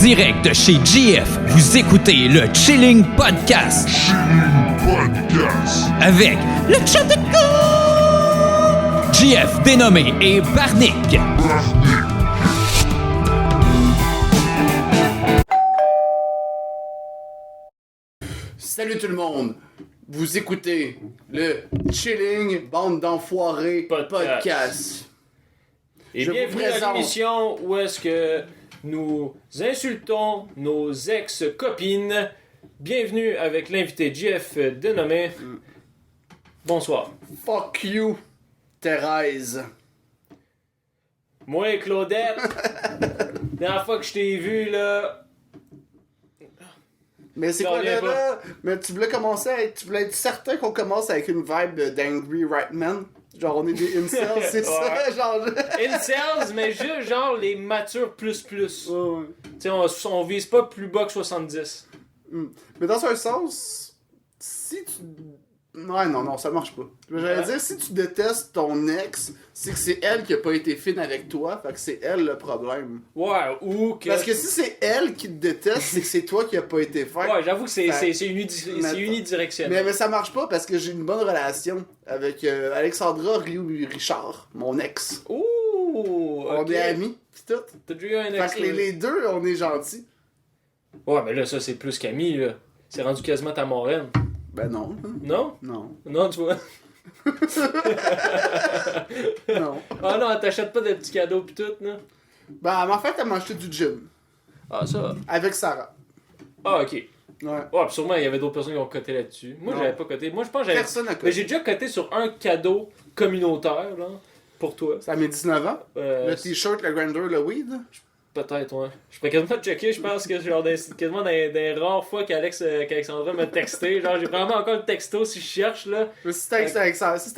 direct de chez GF, vous écoutez le Chilling Podcast. Avec le chat de go! GF dénommé et Barnick. Salut tout le monde! Vous écoutez le Chilling Bande d'enfoirés podcast. Et Je bienvenue vous à présente- l'émission où est-ce que nous insultons nos ex-copines. Bienvenue avec l'invité Jeff dénommé. Bonsoir. Fuck you, Thérèse. Moi et Claudette, la dernière fois que je t'ai vu là, Mais c'est Ça quoi revient là, pas. là? Mais tu voulais tu voulais être certain qu'on commence avec une vibe d'Angry Right Man? Genre on est des incels, c'est ça? Ouais. Genre... incels, mais juste genre les matures plus. Tu Ouais. sais, on vise pas plus bas que 70. Mais dans un sens, si tu... Ouais, non, ça marche pas. J'allais Ouais. dire, si tu détestes ton ex, c'est que c'est elle qui a pas été fine avec toi, fait que c'est elle le problème. Ouais, ou que... Parce que si c'est elle qui te déteste, c'est que c'est toi qui a pas été fin. Ouais, j'avoue que c'est Fait- c'est unidirectionnel. Mais ça marche pas parce que j'ai une bonne relation avec Alexandra Rioux-Richard, mon ex. Ouh! On ok. est amis, pis tout. T'as déjà eu un Fait ex... que les deux, on est gentils. Ouais, mais là, ça, c'est plus Camille, là. C'est rendu quasiment ta moraine. Ben non. Non? Non. Non, tu vois. Non. Ah non, elle t'achète pas de petits cadeaux pis tout, là. Ben, en fait, elle m'a acheté du gin. Ah, ça. Avec Sarah. Ah, ok. Ouais. Ouais, pis sûrement, il y avait d'autres personnes qui ont coté là-dessus. Moi, Non. j'avais pas coté. Moi, je pense que j'avais... Personne n'a Mais connu. j'ai déjà coté sur un cadeau communautaire, là, pour toi. Ça a mes 19 ans. Euh, Le t-shirt, le grinder, le weed. Peut-être, ouais. Je pourrais quasiment checker, je pense que genre quasiment dans les rares fois qu'Alexandra m'a texté. Genre, j'ai vraiment encore le texto si je cherche, là. Mais si c'était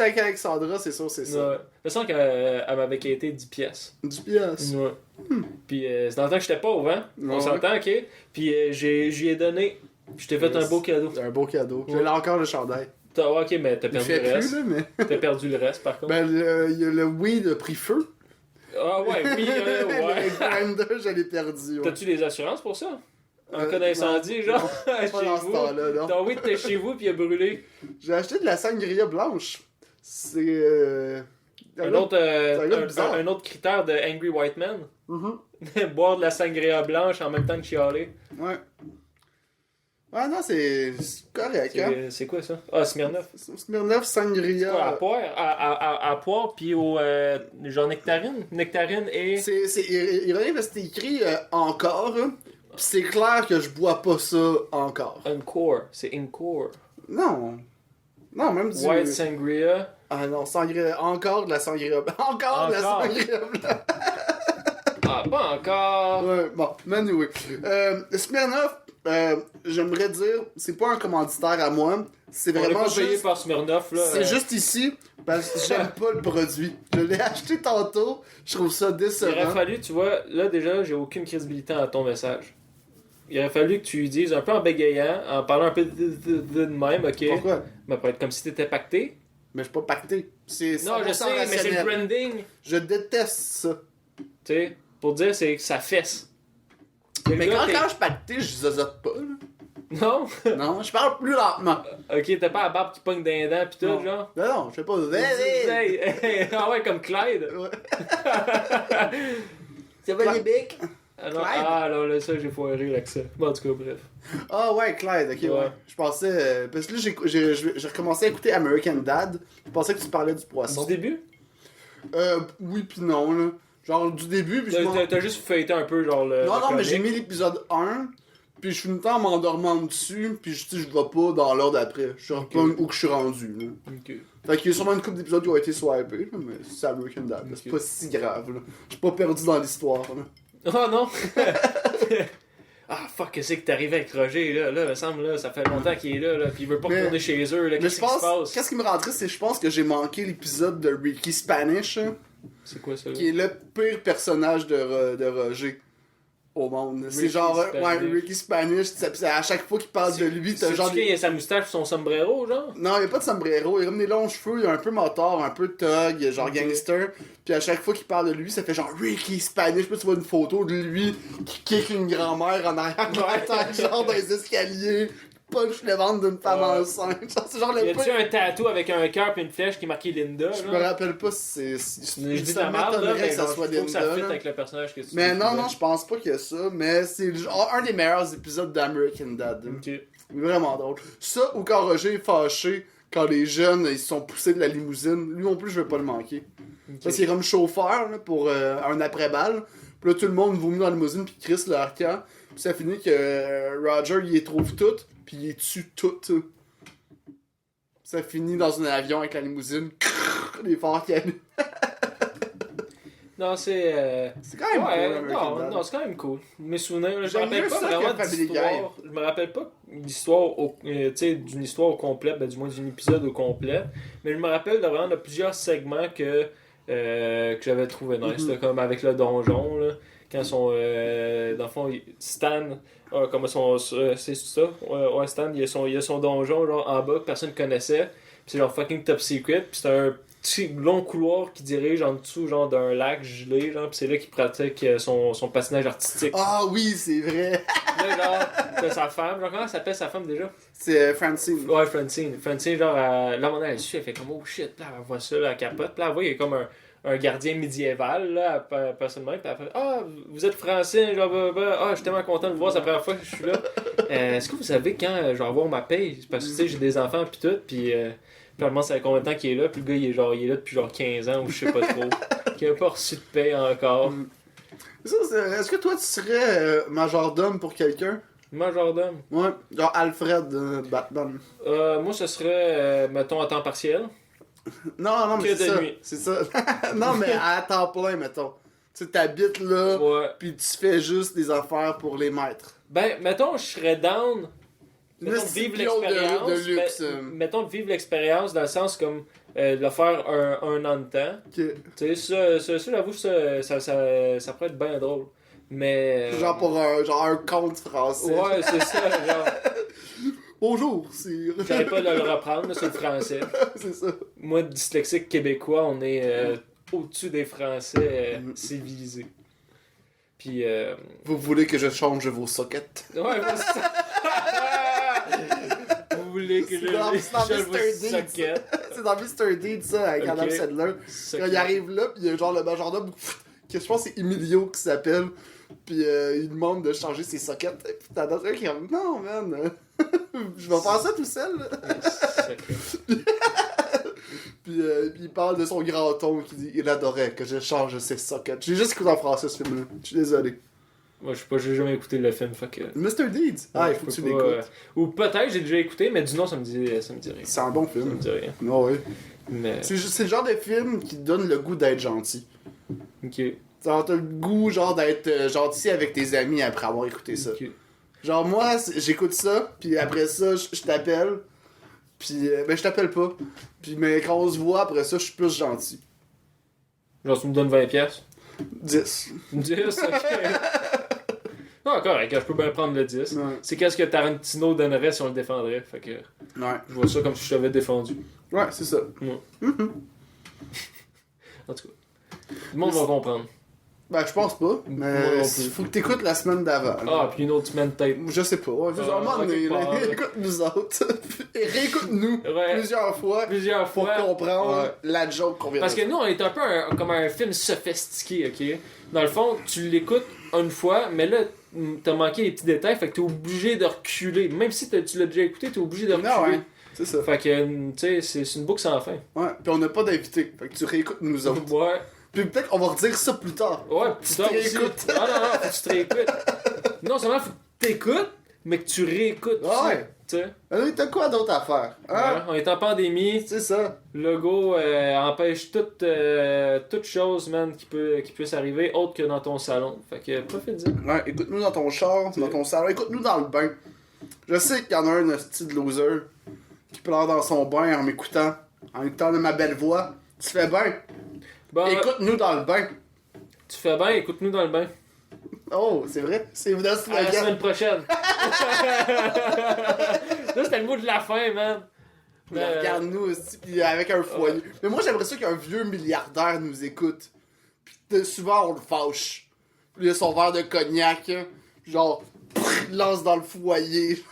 avec Alexandra, c'est sûr, c'est ça. Ouais. De toute façon, qu'elle m'avait quitté 10 pièces. Du pièce. Ouais. Puis c'est dans le temps que j'étais pauvre, hein? On Ouais. s'entend, ok? Puis je lui ai donné. Je t'ai fait un beau cadeau. C'est un beau cadeau. Ouais. J'ai là encore le chandail. Ouais, ok, mais t'as Il perdu fait le reste. plus, là, mais. T'as perdu le reste, par contre. Ben, le weed a pris feu. Ah ouais, oui, Le ouais. grinder, je l'ai perdu. Ouais. T'as-tu des assurances pour ça? En Euh, cas d'incendie, non, genre, non, chez pas dans ce vous? temps-là, non. Ton weed était chez vous, puis il a brûlé. J'ai acheté de la sangria blanche. C'est. Un autre, c'est un gars bizarre. un autre critère de Angry White Man. Mhm. Boire de la sangria blanche en même temps que chialer. Ouais. Ouais, non, c'est correct, hein. C'est quoi ça? Ah, Smirnoff. Smirnoff Sangria. Quoi, à poire? À poire, puis au genre nectarine? Nectarine et... C'est ironique parce que c'est écrit encore, hein, pis c'est clair que je bois pas ça encore. Encore. C'est Encore. Non. Non, même du... White Sangria. Ah non, sangria... Encore de la sangria... Encore de la Encore. sangria blanche. Ah, pas encore. Ouais, bon, anyway. Smirnoff, j'aimerais dire, c'est pas un commanditaire à moi, c'est On est vraiment pas payé juste... par Smirnoff, là. C'est juste ici, parce que j'aime pas le produit. Je l'ai acheté tantôt, je trouve ça Il aurait décevant. fallu, tu vois, là déjà, j'ai aucune crédibilité à ton message. Il aurait fallu que tu lui dises un peu en bégayant, en parlant un peu de même, ok? Pourquoi? Mais pour être comme si t'étais pacté. Mais je suis pas pacté. C'est Non, je 100% sais, mais c'est le rationnel. branding. Je déteste ça. Tu sais, pour dire, c'est que ça fesse. Le Mais gars, quand t'es- je suis pacté, je zozote pas, là. Non? Non, je parle plus lentement. Ok, t'as pas la barbe qui pogne dans les dents pis tout, Non. genre? Non, je fais pas... Hey, hey, ah ouais, comme Clyde? Ouais. C'est pas les bics? Ah non, Clyde? ah, non, là, ça, j'ai foiré l'accent. Bon, en tout cas, bref. Ah ouais, Clyde, ok, ouais. Ouais. Je pensais... parce que là, j'ai recommencé à écouter American Dad. Je pensais que tu parlais du poisson. Du début? Oui pis non, là. Genre du début, puis je m'en... T'as juste feuilleté un peu, genre, le. Non, le mais j'ai comic. mis l'épisode 1, puis je suis tout le temps en m'endormant dessus, puis je vais pas dans l'ordre après. Je sais pas où que je suis rendu, là. Ok. Fait qu'il y a sûrement une couple d'épisodes qui ont été swipés, là, mais c'est American Dad, là. C'est Ok. pas si grave, là. Je suis pas perdu dans l'histoire, là. Oh non! Ah fuck, qu'est-ce que t'es arrivé avec Roger là? Là, il me semble, là, ça fait longtemps qu'il est là, pis il veut pas Mais- retourner chez eux, là. Mais Qu'est-ce je qui se pense, passe? qu'est-ce qui me rend triste, c'est que je pense que j'ai manqué l'épisode de Ricky Spanish, hein, C'est quoi ça? Là? qui est le pire personnage de Roger. au monde. C'est Ricky genre, Spanish. Ricky Spanish, à chaque fois qu'il parle de lui, t'as genre... Il a sa moustache et son sombrero, genre? Non, il a pas de sombrero, il a comme des longs cheveux, il a un peu motard, un peu thug, genre gangster. Puis à chaque fois qu'il parle de lui, ça fait genre Ricky Spanish. Puis tu vois une photo de lui qui kick une grand-mère en arrière genre dans les escaliers, punch le ventre d'une femme enceinte. Genre, c'est genre le Y a-tu un tatou avec un cœur et une flèche qui est marqué Linda? Je là? me rappelle pas si c'est. Je dis de la merde, là, m'étonnerait mais que ça genre, soit je trouve que ça Linda, fit là. avec le personnage que tu Mais non, décrivais. je pense pas qu'il y a ça, mais c'est genre un des meilleurs épisodes d'American Dad. Ok. Vraiment drôle. Ça, ou quand Roger est fâché, quand les jeunes ils se sont poussés de la limousine, lui non plus je vais pas le manquer. Parce qu'il est comme chauffeur là, pour un après-balle. Puis là tout le monde vomit dans la limousine puis crisse leur camp. Puis ça finit que Roger il les trouve toutes, puis il les tue toutes. Ça finit dans un avion avec la limousine. Les phares qui allument. Non, c'est. C'est quand même cool, American Dad. non, c'est quand même cool. Mes souvenirs, là, je me J'aime rappelle mieux pas ça vraiment que Family d'histoire. Guy. Je me rappelle pas d'histoire tu sais, d'une histoire au complet, ben, du moins d'un épisode au complet. Mais je me rappelle vraiment de plusieurs segments que j'avais trouvé nice, là, comme avec le donjon, là, quand son. Dans le fond, Stan. Comme son. C'est ça? Ouais, Stan, il a son donjon genre, en bas que personne connaissait. Puis c'est genre fucking top secret. Puis c'est un petit long couloir qui dirige en dessous genre d'un lac gelé. Genre, puis c'est là qu'il pratique son patinage artistique. Ah oui, c'est vrai. Là, genre, t'as sa femme. Genre, comment s'appelle sa femme déjà? C'est Francine. Ouais, Francine. Francine, genre, là, mon elle suit, elle fait comme oh shit. Puis là, elle voit ça, là, elle capote. Puis là, elle voit, il y a comme un gardien médiéval, là, personnellement, puis elle fait ah, vous êtes français, genre, je suis tellement content de vous voir, c'est la première fois que je suis là. Est-ce que vous savez quand je vais avoir ma paye? Parce que, tu sais, j'ai des enfants, puis tout, puis probablement, ça fait combien de temps qu'il est là, puis le gars, il est là depuis genre 15 ans, ou je sais pas trop, qui a pas reçu de paye encore. Ça, est-ce que toi, tu serais majordome pour quelqu'un? Majordome. Ouais, genre Alfred de Batman. Moi, ce serait, mettons, à temps partiel. Non, mais Que c'est de ça. nuit. C'est ça. Non, mais à temps plein, mettons. Tu sais, t'habites là, Ouais. puis tu fais juste des affaires pour les maîtres. Ben, mettons, je serais down. Là, Mettons de c'est vivre pion l'expérience. de luxe. Mettons de vivre l'expérience dans le sens comme de le faire un an de temps. Que- Tu sais, ça j'avoue, ça pourrait être bien drôle. Mais. Genre pour un conte français. Ouais, c'est ça, genre. Bonjour, sire. J'arrive pas de le reprendre, là, c'est le français. C'est ça. Moi, dyslexique québécois, on est au-dessus des Français civilisés. Puis. Vous voulez que je change vos sockets? Ouais, moi, c'est ça. Vous voulez que je C'est dans change vos Mr. Deeds. sockets? C'est dans Mr. Deed, ça, avec Ok. Adam Sandler. Ça Quand il arrive là, pis il y a genre le majordome, que je pense que c'est Emilio qui s'appelle, pis il demande de changer ses sockets. Pis t'as d'autres qui disent non, man, je vais faire ça tout seul. Puis il parle de son grand-oncle qui dit il adorait que je change ses sockets. J'ai juste écouté en français ce film-là. Je suis désolé. Moi, je sais pas, j'ai jamais écouté le film, fait que. Mr. Deeds. Ah, il faut que tu l'écoutes. Ou peut-être j'ai déjà écouté, mais du nom, ça me dit rien. C'est un bon Ça film. me dit rien. Ah ouais. Mais. C'est le genre de film qui te donne le goût d'être gentil. Ok. Genre, t'as le goût, genre, d'être gentil avec tes amis après avoir écouté ça. Ok. Genre, moi, j'écoute ça, puis après ça, je t'appelle. Puis, ben, je t'appelle pas. Puis, mais quand on se voit, après ça, je suis plus gentil. Genre, tu me donnes 20$. 10. 10, ok. Non, correct, je peux bien prendre le 10. Ouais. C'est qu'est-ce que Tarantino donnerait si on le défendrait. Fait que Ouais. je vois ça comme si je t'avais défendu. Ouais, c'est ça. En tout cas, le monde va comprendre. Ben, je pense pas. Moi Mais non plus. faut que t'écoutes la semaine d'avant. Ah, puis une autre semaine peut-être. Je sais pas. Ouais, juste un moment donné, quelque là, part, là. écoute nous autres. Et réécoute-nous Ouais. plusieurs fois Plusieurs pour fois. comprendre Ouais. la joke qu'on vient Parce de que nous, on est un peu comme un film sophistiqué, ok? Dans le fond, tu l'écoutes une fois, mais là, t'as manqué les petits détails, fait que t'es obligé de reculer. Même si tu l'as déjà écouté, t'es obligé de reculer. Non, ouais. C'est ça. Fait que, tu sais, c'est une boucle sans fin. Ouais. Puis on n'a pas d'invité. Fait que tu réécoutes nous autres. Ouais. Puis peut-être qu'on va redire ça plus tard. Ouais, Tu putain, te aussi. réécoutes. Ah non, faut que tu te réécoutes. Non seulement faut que tu t'écoutes, mais que tu réécoutes. aussi, Ouais. Tu sais. Alors, t'as quoi d'autre à faire? Hein? Ouais, on est en pandémie. C'est ça. Le go empêche toute chose, man, qui puisse arriver autre que dans ton salon. Fait que profite-en. Ouais, écoute-nous dans ton char, dans ton salon. Écoute-nous dans le bain. Je sais qu'il y en a un style loser qui pleure dans son bain en m'écoutant de ma belle voix. Tu fais bien. Bon, Écoute-nous dans le bain. tu fais bien, écoute-nous dans le bain. Oh, c'est vrai. C'est dans ce À la slogan. semaine prochaine. Là, c'était le mot de la fin, man. Mais regarde-nous aussi, puis avec un foyer. Mais moi, j'aimerais ça qu'un vieux milliardaire nous écoute. Puis souvent, on le fâche. Puis il a son verre de cognac, hein, genre, il lance dans le foyer.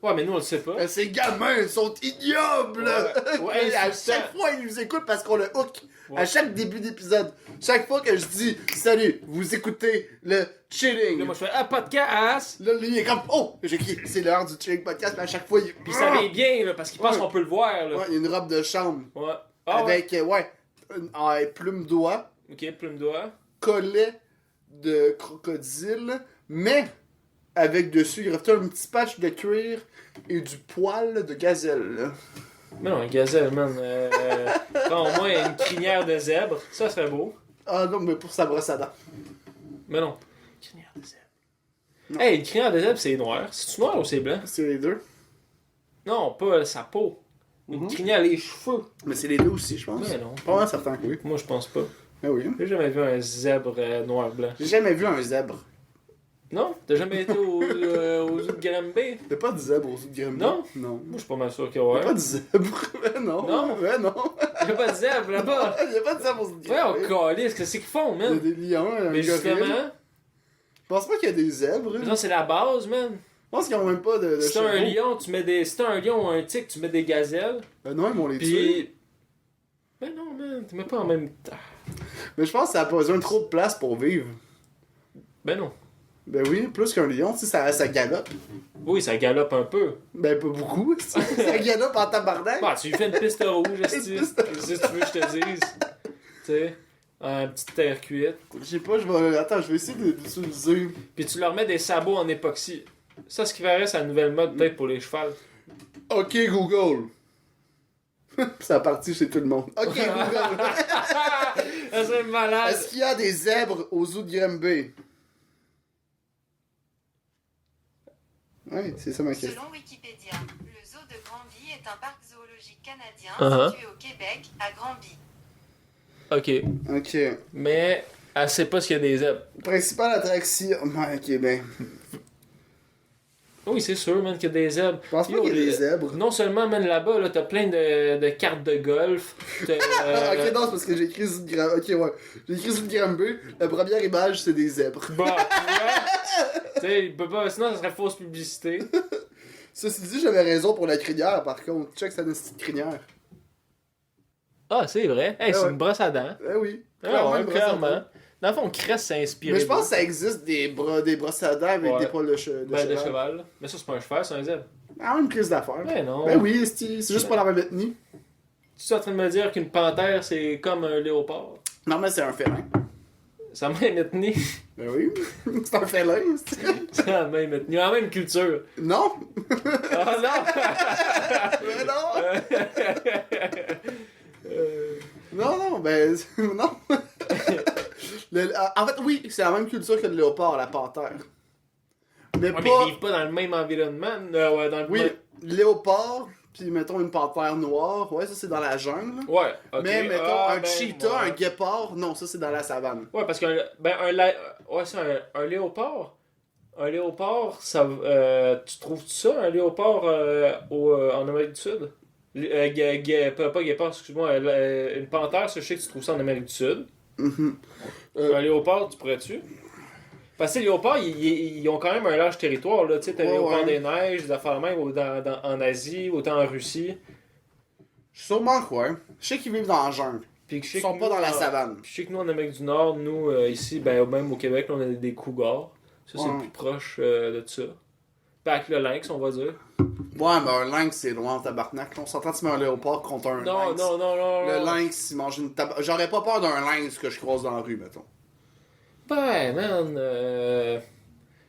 Ouais, mais nous, on le sait pas. Ces gamins sont ignobles! Ouais, à c'est chaque ça. fois, ils nous écoutent parce qu'on le hook. Ouais. À chaque début d'épisode. Chaque fois que je dis salut, vous écoutez le chilling. Là, moi, je fais un podcast. Là, lui, il est comme oh, j'ai crié, c'est l'heure du chilling podcast. Mais à chaque fois, il. Puis ça vient bien, là, parce qu'il pense Ouais. qu'on peut le voir, là. Ouais, il y a une robe de chambre. Ouais. Ah, Avec, une plume d'oie, ouais. Ok, plume d'oie. collet de crocodile, mais avec dessus, il reste un petit patch de cuir et du poil de gazelle. Là. Mais non, un gazelle, man. Prends au moins une crinière de zèbre. Ça serait beau. Ah non, mais pour sa brosse à dents. Mais non. Crinière de zèbre. Non. Hey, une crinière de zèbre, c'est noir. C'est-tu noir ou c'est blanc? C'est les deux. Non, pas sa peau. Une crinière, les cheveux. Mais c'est les deux aussi, je pense. Mais non. Pas vraiment certain que oui. Moi, je pense pas. Mais oui. J'ai jamais vu un zèbre noir-blanc. J'ai jamais vu un zèbre. Non? T'as jamais été aux zoo de Granby? Y'a pas de zèbre aux zoo de Grimby. Non? Non. Moi, je suis pas mal sûr qu'il y Y'a a pas de zèbre. Mais non. Non? Mais non. Y'a pas de zèbre là-bas. Y'a pas de zèbre aux zoo de Ouais, on Grimby. calisse, qu'est-ce qu'ils font, Il y a man? des lions, un Mais gorille. justement, Je pense pas qu'il y a des zèbres. mais non, c'est la base, man. Je pense qu'ils ont même pas de Si t'as un chevaux. lion, tu mets des. Si t'as un lion ou un tigre, tu mets des gazelles. Non, ils vont les tuer. Puis. Mais non, man, tu mets pas en même temps. Mais je pense que ça a pas besoin de trop de place pour vivre. Ben non. Ben oui, plus qu'un lion, tu sais, ça galope. Oui, ça galope un peu. Ben pas beaucoup, ça galope en tabarnak. Bah, tu lui fais une piste rouge, esti. Une piste C'est ce que tu veux que je te dise. Tu sais, une petite terre cuite. Je sais pas, Attends, je vais essayer d'utiliser. Puis tu leur mets des sabots en époxy. Ça, ce qui ferait, c'est la nouvelle mode peut-être pour les chevals. Ok, Google. Ça a parti chez tout le monde. Ok, Google. Ça serait malade. Est-ce qu'il y a des zèbres au zoo de Grimby? Ouais, c'est ça ma question. Selon Wikipédia, le zoo de Granby est un parc zoologique canadien Uh-huh. situé au Québec, à Granby. Ok. Ok. Mais elle sait pas s'il y a des zèbres. Principale attraction. Ouais, ok, ben. Oui, c'est sûr, man, qu'il y a des zèbres. Je pense pas Yo, qu'il y a des les- zèbres. Non seulement, man, là-bas, là, t'as plein de cartes de golf. T'as, Ok, non, c'est parce que j'ai écrit zoo de Granby. Ok, ouais. J'ai écrit zoo de Granby. La première image, c'est des zèbres. Bon, tu vois? Tu sais, il peut pas, sinon, ça serait fausse publicité. Ceci dit, j'avais raison pour la crinière, par contre. Check, ça a une petite crinière. Ah, c'est vrai. Hey, c'est ouais. une brosse à dents. Eh oui. Ah, ouais, une brosse à dents. clairement. Dans le fond, Crest s'est inspiré. Mais je pense de- que ça existe des brosses à dents avec Ouais. des poils de Ben, de cheval. Mais ça, c'est pas un cheval, c'est un zèbre. Ah, une prise d'affaires. Ben non. Ben oui, c'est juste pas la même ethnie. Tu es en train de me dire qu'une panthère, c'est comme un léopard? Non, mais c'est un félin. C'est la même ethnie. Ben oui, c'est un félin. c'est- C'est la même ethnie. La même culture. Non, Ah non! ben non. Non, ben non. En fait, oui, c'est la même culture que le léopard, la panthère. Mais Ouais, pas. mais ils vivent pas dans le même environnement. Ouais, dans le Oui, même- léopard, puis mettons une panthère noire, ouais, ça c'est dans la jungle. Ouais, ok. Mais mettons Ah, un ben, cheetah, ouais. un guépard, non, ça c'est dans la savane. Ouais, parce qu'un ouais, c'est un léopard. Un léopard, ça, tu trouves ça, un léopard en Amérique du Sud? Pas guépard, excuse-moi, une panthère, ça, je sais que tu trouves ça en Amérique du Sud. Mhm. Un léopard, tu pourrais-tu? Parce que les léopards, ils ont quand même un large territoire, là. Tu sais, t'as les Ouais, léopards ouais. des neiges, des affaires même, en Asie, autant en Russie. Sûrement quoi. Je sais qu'ils vivent dans la jungle. Puis que je Ils sais sont que pas nous, dans la savane. Puis je sais que nous, en Amérique du Nord, nous, ici, ben, même au Québec, là, on a des cougars. Ça, c'est Ouais. le plus proche de ça. Puis avec le lynx, on va dire. Ouais, mais un lynx c'est loin en tabarnak. On s'entend que tu mets un léopard contre un Non, lynx. non, non, non. Le non. lynx, il mange une tabac. J'aurais pas peur d'un lynx que je croise dans la rue, mettons. Ben, man,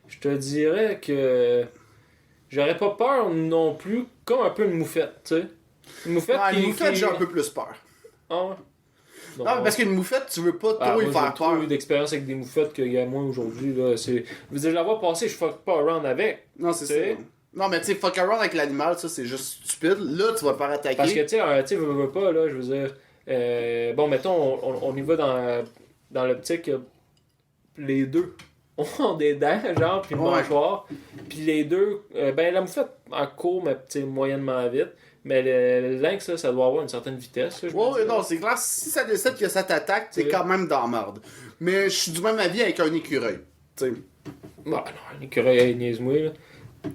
je te dirais que j'aurais pas peur non plus, comme un peu une moufette, tu sais. Une moufette Ouais, qui... une moufette, qui- j'ai un peu plus peur. Ah ouais? Non, mais parce qu'une moufette, tu veux pas trop Ah, y moi, faire j'ai trop peur. eu d'expérience avec des moufettes qu'il y a moins aujourd'hui, là. C'est... Je veux dire, je la vois passer, je fuck pas around avec. Non, c'est Tu sais. ça. Non, mais tu sais, fuck around avec l'animal, ça c'est juste stupide. Là, tu vas te faire attaquer. Parce que, tu sais, veux pas, là, je veux dire... bon, mettons, on y va dans l'optique... les deux ont des dents, genre, puis une Ouais. mâchoire. Puis les deux, ben la moufette en court, mais moyennement vite. Mais le lynx, là, ça doit avoir une certaine vitesse. Là, je me Ouais, dis. non, c'est clair, si ça décide que ça t'attaque, t'es Oui. quand même dans la merde. Mais je suis du même avis avec un écureuil. Tu sais. Bah non, un écureuil, niaise-moi, là.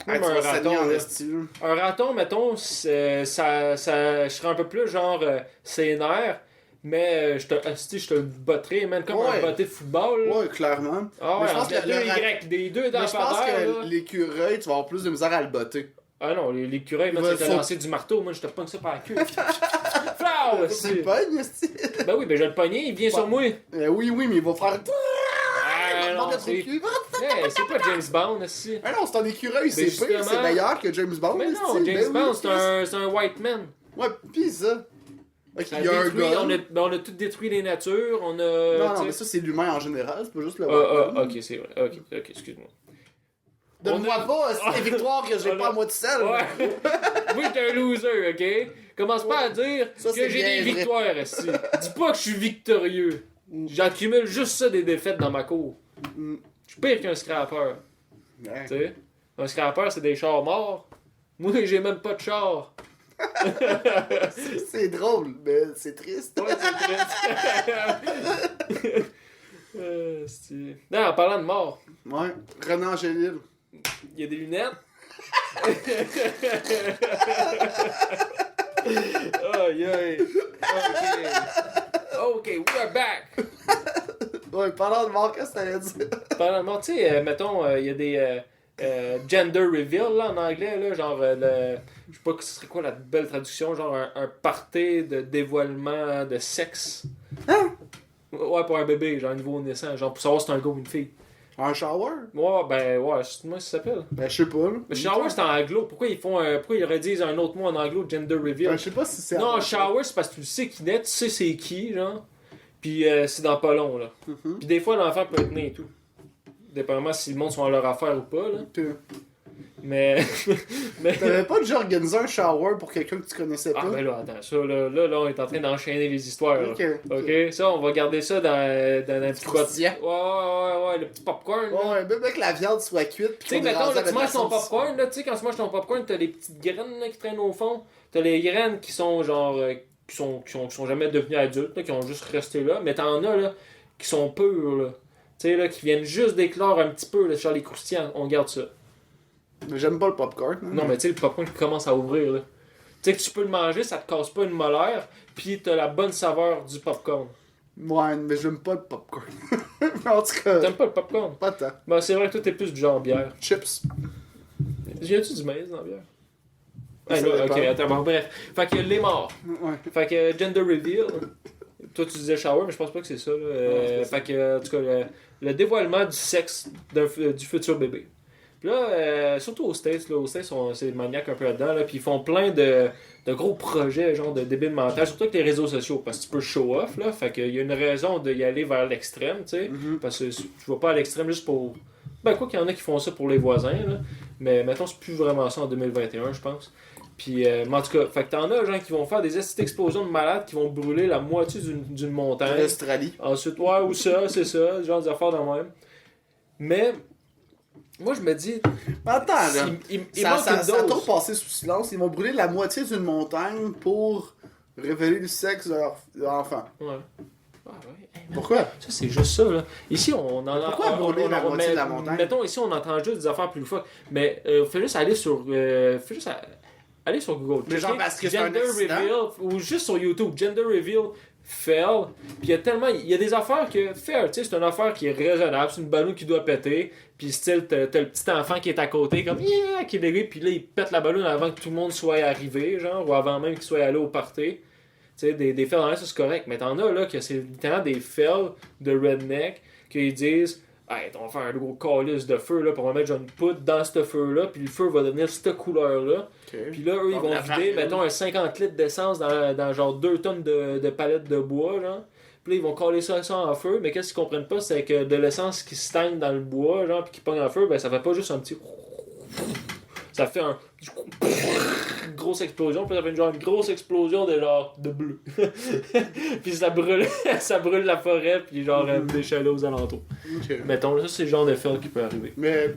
Hey, Comme tu un vas saigner raton, en là. esti, là. Un raton, mettons, je serais un peu plus genre sénère, mais je te le botterais, même comme Ouais. un botté de football. Là. Ouais, clairement. Ah Mais ouais, je pense entre que deux le rat- Y, des deux Mais dans je pense terre, que là. l'écureuil, tu vas avoir plus de misère à le botter. Ah non, l'écureuil, Il moi, va- tu t'as faut- lancé du marteau, moi, je te pogne ça par la queue. Flau, C'est le pogne, esti. Ben oui, ben je vais le pogner, il vient sur moi. Oui, oui, mais il va faire. Ah Il non, manque de trou de c'est cul. c'est pas James Bond, aussi. Ah non, c'est un écureuil, c'est pire, justement- c'est meilleur que James Bond. Mais non, esti. James Ben Bond, oui, c'est un white man. Ouais, pis ça. Ok, Ça il y a un détruit, gun. on a tout détruit les natures, on a... Non, tu non, sais- mais ça, c'est l'humain en général, c'est pas juste le Ah, White Man. ok, c'est vrai. Ok, excuse-moi. Donne-moi On a- pas, c'est des victoires que j'ai On pas a- à moi tout seul. Ouais. Moi, j'étais un loser, ok? Commence pas à dire Ça, que c'est j'ai bien des vrai. victoires, ici. Dis pas que je suis victorieux. J'accumule juste ça des défaites dans ma cour. Mm. Je suis pire qu'un scrapper, Ouais. tu sais? Un scrapper, c'est des chars morts. Moi, j'ai même pas de char. C'est drôle, mais c'est triste. Ouais, c'est triste. Non, en parlant de mort, Ouais. Renan Angélil. il y a des lunettes. Aïe aïe. Ok, we are back. Ouais, parlant de mort, qu'est-ce que t'allais dire? Parlant de mort, tu sais, mettons, il y a des gender reveal là, en anglais, là, genre, je sais pas ce serait quoi la belle traduction, genre un party de dévoilement de sexe. Hein? Ouais, pour un bébé, genre un nouveau naissant, genre pour savoir si c'est un gars ou une fille. Un shower? Ouais, ben, ouais, moi, ça s'appelle. Ben, je sais pas, là. Mais shower, c'est en anglo. Pourquoi ils redisent un autre mot en anglo, gender reveal? Ben, je sais pas si c'est. Non, shower, c'est parce que tu le sais qui naît, tu sais c'est qui, genre. Puis c'est dans pas long, là. Mhm. Puis des fois, l'enfant peut être né et tout. Dépendamment si le monde sont à leur affaire ou pas, là. Mais. mais... T'avais pas déjà organisé un shower pour quelqu'un que tu connaissais pas? Ah, ben là, attends, ça, là, on est en train d'enchaîner les histoires, là. Ok. Ok, ça, on va garder ça dans un petit croustillant. Ouais, le petit popcorn, là. Ouais, même que la viande soit cuite. Tu sais, mettons, là, tu manges ton popcorn, là, tu sais, quand tu manges ton popcorn, t'as les petites graines là, qui traînent au fond. T'as les graines qui sont genre. Qui sont jamais devenues adultes, là, qui ont juste resté là. Mais t'en as, là, qui sont pures, là. Tu sais, là, qui viennent juste d'éclore un petit peu, là, sur les croustillants. On garde ça. Mais j'aime pas le popcorn. hein. Non, mais tu sais, le popcorn qui commence à ouvrir, là. Tu sais que tu peux le manger, ça te casse pas une molaire, pis t'as la bonne saveur du popcorn. Ouais, mais j'aime pas le popcorn. Mais en tout cas, T'aimes pas le popcorn? pas tant. Ben, c'est vrai que toi, t'es plus du genre bière. Chips. Viens-tu du maïs dans la bière? Ça Ah, là, ok, dépend. attends, bon, bref. Fait que les morts. Ouais. Fait que gender reveal. Toi, tu disais shower, mais je pense pas que c'est ça. Là. c'est pas Fait que, en tout cas, le dévoilement du sexe du futur bébé. Puis là, surtout aux States, c'est maniaque un peu là-dedans, là, puis ils font plein de gros projets, genre de débile mental, surtout avec les réseaux sociaux, parce que tu peux show off, là, fait qu'il y a une raison d'y aller vers l'extrême, tu sais, Mhm. parce que tu vas pas à l'extrême juste pour... Ben, quoi qu'il y en a qui font ça pour les voisins, là, mais mettons, c'est plus vraiment ça en 2021, je pense. Puis, mais en tout cas, fait que t'en as, gens qui vont faire des petites explosions de malades qui vont brûler la moitié d'une montagne. L'Australie. Ensuite, ouais, ou ça, c'est ça, genre des affaires de même. Mais, moi, je me dis, Attends, là. il Ça, manque ça, une ça a dose. trop passé sous silence. Ils vont brûler la moitié d'une montagne pour révéler le sexe de leur enfant. Ouais. Ah, ouais. Hey, man, Pourquoi? ça, c'est juste ça, là. Ici, on en a... Pourquoi brûler la moitié de la montagne? Mettons, ici, on entend juste des affaires plus fuck. Mais, fais juste aller sur... aller sur Google. Mais genre checker parce que c'est un Gender accident? Reveal, ou juste sur YouTube, Gender Reveal fail. Puis il y a des affaires que fair, tu sais, c'est une affaire qui est raisonnable, c'est une ballon qui doit péter. Puis style, t'as le petit enfant qui est à côté, comme yeah, qui est dégueu, puis là, il pète la ballon avant que tout le monde soit arrivé, genre, ou avant même qu'il soit allé au party. Tu sais, des fails dans l'air, ça, c'est correct. Mais t'en as là que c'est littéralement des fails de redneck qu'ils disent hey, on va faire un gros calice de feu là, pour mettre genre une poudre dans ce feu-là, puis le feu va devenir cette couleur-là. Puis là, eux, ils Comme vont la vider, farine. mettons, un 50 litres d'essence dans genre 2 tonnes de palettes de bois, genre. Puis là, ils vont coller ça en feu, mais qu'est-ce qu'ils comprennent pas, c'est que de l'essence qui stagne dans le bois, genre, puis qui pogne en feu, ben ça fait pas juste un petit... Ça fait un... Une grosse explosion, puis ça fait une grosse explosion de bleu. Puis ça brûle, ça brûle la forêt, puis des chalets aux alentours. Ok. Mettons, ça c'est le genre de film qui peut arriver. Mais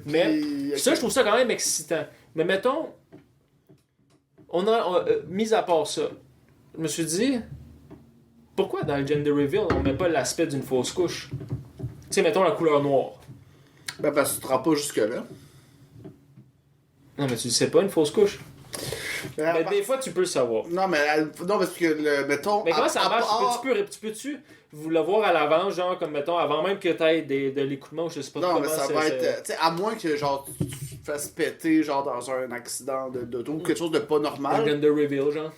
Ça, je trouve ça quand même excitant. Mais mettons, mis à part ça, je me suis dit, pourquoi dans le gender reveal, on met pas l'aspect d'une fausse couche? Tu sais, mettons la couleur noire. Ben, parce que tu te rends pas jusque-là. Non, mais tu le sais pas, une fausse couche. Mais Ben, des fois, tu peux le savoir. Non, mais non, parce que, mettons... Mais comment à- ça à marche? part- Peux-tu vous le voir à l'avance, genre, comme mettons, avant même que t'aies de l'écoutement, ou je sais pas Non, comment mais ça c'est- va c'est- être... Tu sais, à moins que, genre, tu te fasses péter, genre, dans un accident d'auto ou quelque chose de pas Un normal. gender reveal, genre.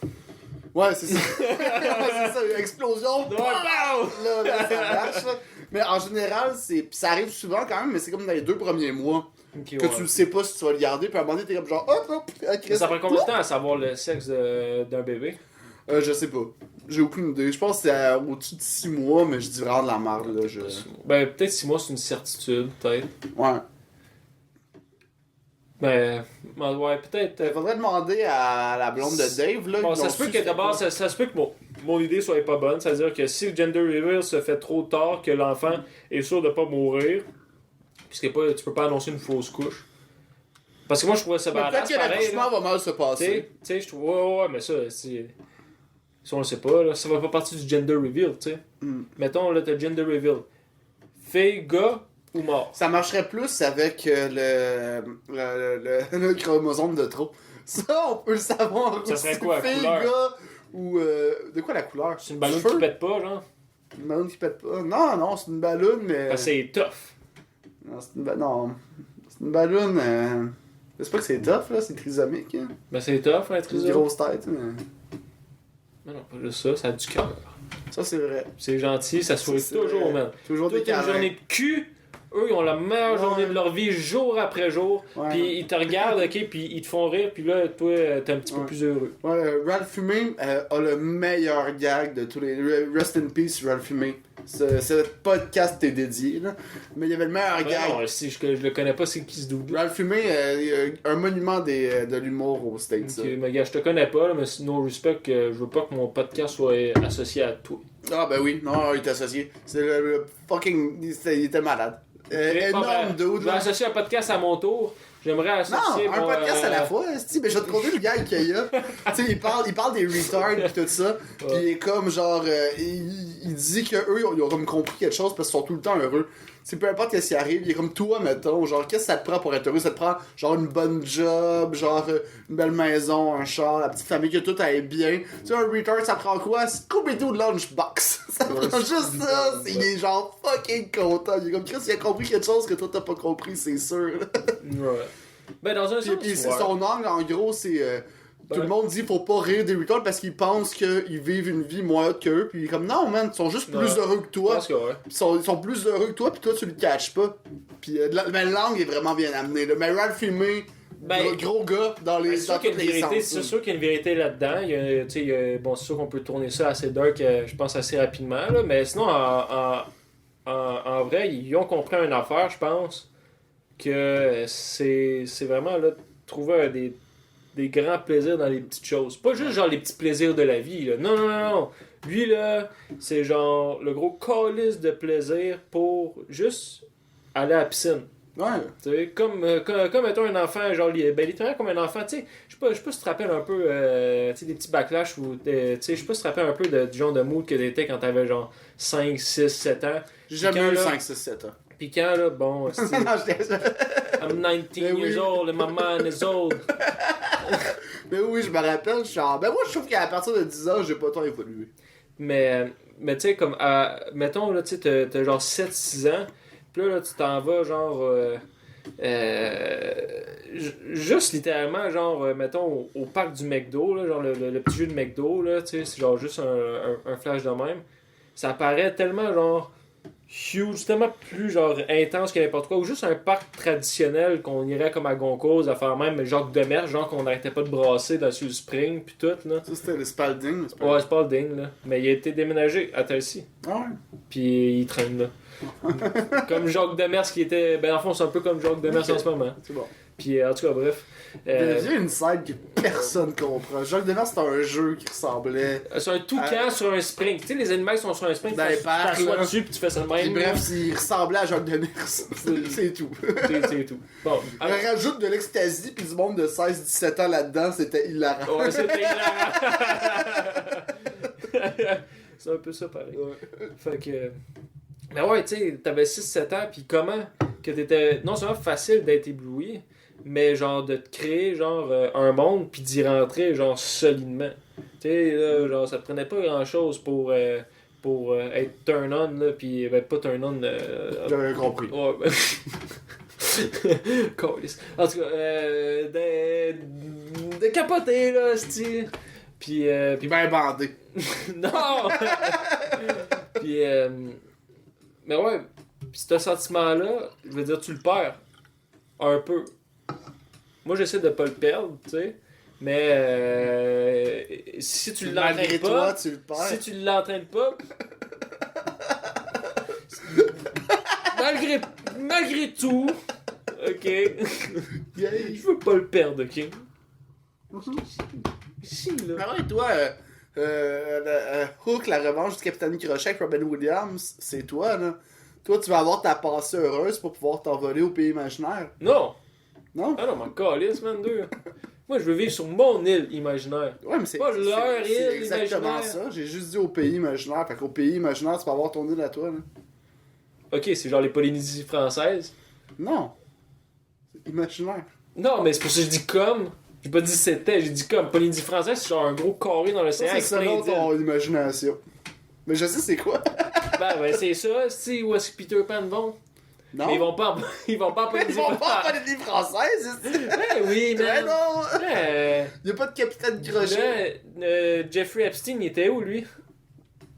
Ouais, c'est ça. Ouais, c'est ça, une explosion. Ouais, Là, ça marche, là. Mais en général, pis ça arrive souvent quand même, mais c'est comme dans les 2 premiers mois Ok, que ouais. tu le sais pas si tu vas le garder, puis à un moment donné, t'es comme genre, hop, hop, Mais ça prend combien de temps à savoir le sexe d'un bébé? Je sais pas. J'ai aucune idée. Je pense que c'est au-dessus de 6 mois, mais je dis vraiment de la merde, là. Ben, peut-être 6 mois, c'est une certitude, peut-être. Ouais. Ben, ouais, peut-être. Il faudrait demander à la blonde de Dave, là. Bon, ils ça ont se peut su que c'était d'abord, quoi. ça se peut que mon idée soit pas bonne. C'est-à-dire que si le gender reveal se fait trop tard, que l'enfant est sûr de pas mourir, puisque tu peux pas annoncer une fausse couche. Parce que moi, je trouvais ça Mais badass, peut-être que pareil. l'accouchement là. va mal se Tu passer. sais, je trouve. Ouais, mais ça, c'est. Ça, on le sait pas, là. Ça va pas partie du gender reveal, tu sais. Mm. Mettons, là, t'as le gender reveal. Fille, gars ou mort. Ça marcherait plus avec le chromosome de trop. Ça, on peut le savoir. Ça serait aussi. quoi, la Fille, couleur? gars, ou... de quoi la couleur? C'est une ballonne Cheveux? qui pète pas, genre. Une ballonne qui pète pas. Non, non, c'est une ballonne, mais... Parce que c'est tough. Non, c'est une, non. C'est une ballonne... C'est pas que c'est tough, là, c'est trisomique. Hein. Ben, c'est tough, être C'est une trisomique. grosse tête, mais... Non, non, pas juste ça, ça a du cœur. Ça, c'est vrai. C'est gentil, ça sourit C'est toujours, vrai. man. Toujours des Toute une câlins. journée de cul, eux, ils ont la meilleure Ouais. journée de leur vie, jour après jour. Ouais. Puis ils te regardent, ok, puis ils te font rire, puis là, toi, t'es un petit peu Ouais. plus heureux. Ouais, Ralph Fumé a le meilleur gag de tous les... Rest in peace, Ralph Fumé. Ce podcast est dédié, là. Mais il y avait le meilleur Ben gag. non, si je le connais pas, c'est qui ce double. Ralph Fumé, un monument de l'humour aux States. Ok, mais gars, je te connais pas, là, mais no respect, je veux pas que mon podcast soit associé à toi. Ah ben oui, non, il est associé. C'est le fucking... Il était malade. Énorme Je dude. vais associer un podcast à mon tour. J'aimerais Non, associer un mon, podcast à la fois, esti, mais je vais te conter le gars qu'il y a. Tu sais, il parle des retards pis tout ça, pis il est comme genre, il dit que eux ils ont comme compris quelque chose parce qu'ils sont tout le temps heureux. Tu sais, peu importe qu'est-ce qui arrive, il est comme toi, mettons, genre, qu'est-ce que ça te prend pour être heureux? Ça te prend, genre, une bonne job, genre, une belle maison, un char, la petite famille, que tout aille bien. Tu sais, un retard, ça prend quoi? Scooby-Doo de Lunchbox. Ça Ouais, prend juste ça. Il est genre fucking content. Il est comme, Chris, il a compris quelque chose que toi t'as pas compris, c'est sûr. Ouais. Ben, dans un sens, Puis c'est ouais. son angle, en gros, c'est... tout le monde dit faut pas rire des retards parce qu'ils pensent qu'ils vivent une vie moins haute qu'eux. Puis il est comme non, man, ils sont juste plus Ouais. heureux que Je toi. pense que ouais. Ils sont plus heureux que toi, puis toi tu le catches pas. Puis mais l'angle est vraiment bien amené. Là. Mais Ralph Fumé, Ben, gros gars dans Ben, les c'est sûr dans qu'il y a tous une les vérité, sens. c'est sûr qu'il y a une vérité là-dedans. Tu sais, bon, c'est sûr qu'on peut tourner ça assez dark, je pense, assez rapidement. Là, mais sinon, en vrai, ils ont compris une affaire, je pense, que c'est vraiment là, trouver des grands plaisirs dans les petites choses. Pas juste genre les petits plaisirs de la vie. Là. Non, non, non, non. Lui, là, c'est genre le gros calice de plaisir pour juste aller à la piscine. Ouais. Tu sais, comme étant un enfant, genre, ben, littéralement comme un enfant, tu sais, je sais pas si tu te rappelles un peu, tu sais, des petits backlash ou, tu sais, je sais pas si tu te rappelles un peu du genre de mood que t'étais quand t'avais genre 5, 6, 7 ans. J'ai jamais Quand, eu là- 5, 6, 7 ans. Pis quand, là, bon, c'est- Non, j'étais- I'm 19 Ben oui. years old and my mind is old. Mais oui, je me rappelle, je suis genre... Ben moi, je trouve qu'à partir de 10 ans, j'ai pas tant évolué. Mais tu sais, comme, mettons, là, tu sais, t'as genre 7-6 ans, pis là, tu t'en vas, genre, juste littéralement, genre, mettons, au parc du McDo, là, genre le petit jeu de McDo, là, tu sais, c'est genre juste un flash de même. Ça paraît tellement, genre, huge, tellement plus, genre, intense que n'importe quoi, ou juste un parc traditionnel qu'on irait comme à Goncourt, à faire même Jacques Demers, genre qu'on n'arrêtait pas de brasser dessus le spring, pis tout, là. Ça, c'était le Spalding. c'est pas- Ouais, c'est pas le dingue, là. Mais il a été déménagé à Tennessee. Ah ouais. Puis il traîne là. Comme Jacques Demers qui était. Ben, en fond, c'est un peu comme Jacques Demers Ok. en ce moment. C'est bon. Puis en tout cas, bref. Il y a une scène que personne comprend. Jacques Denaire, c'était un jeu qui ressemblait. C'est un toucan sur un spring. Tu sais, les animaux sont sur un spring, Dans les tu parcs, t'assois là. dessus puis tu fais ça de Puis même. bref, il ressemblait à Jacques Denaire. C'est tout. C'est tout. Bon. On rajoute de l'ecstasy puis du monde de 16-17 ans là-dedans, c'était hilarant. Ouais, c'était hilarant. C'est un peu ça pareil. Fait que. Mais ouais, tu sais, t'avais 6-7 ans, pis comment que t'étais non seulement facile d'être ébloui, mais genre de te créer genre un monde pis d'y rentrer genre solidement. Tu sais, là, genre ça te prenait pas grand chose pour être turn on, là, pis ben, pas turn on. J'avais compris. Ouais, ben... Câlisse. En tout cas, de capoter, là, c'ti. Puis Ben bandé. non! Puis, mais ouais, pis ce sentiment-là, je veux dire, tu le perds. Un peu. Moi, j'essaie de pas le perdre, tu sais. Mais si tu Malgré l'entraînes toi, pas, tu le perds. si tu l'entraînes pas, malgré tout, ok, je veux pas le perdre, ok. Si, là. Mais ouais, toi, Hook, la revanche du Capitaine Crochet avec Robin Williams, c'est toi, là. Toi, tu vas avoir ta passée heureuse pour pouvoir t'envoler au pays imaginaire. Non! Non? Ah non, m'en calisse, man, deux. Moi, je veux vivre sur mon île imaginaire. Ouais, mais c'est Pas leur c'est île exactement imaginaire. ça. J'ai juste dit au pays imaginaire. Fait qu'au pays imaginaire, tu vas avoir ton île à toi, là. Ok, c'est genre les Polynésies françaises. Non. C'est imaginaire. Non, mais c'est pour ça que je dis comme. J'ai pas dit c'était, j'ai dit comme. Polynésie française, c'est genre un gros carré dans Ça, l'océan c'est avec plein selon d'îles. ton imagination. Mais je sais c'est quoi. Ben, c'est ça, c'est où est-ce que Peter Pan vont. Non? Mais ils vont pas en Polynésie Ils vont pas en française. Polynésie française, c'est Ben oui, Mais man. non! Ouais. Y'a pas de Capitaine Crochet. Là, Jeffrey Epstein, il était où, lui?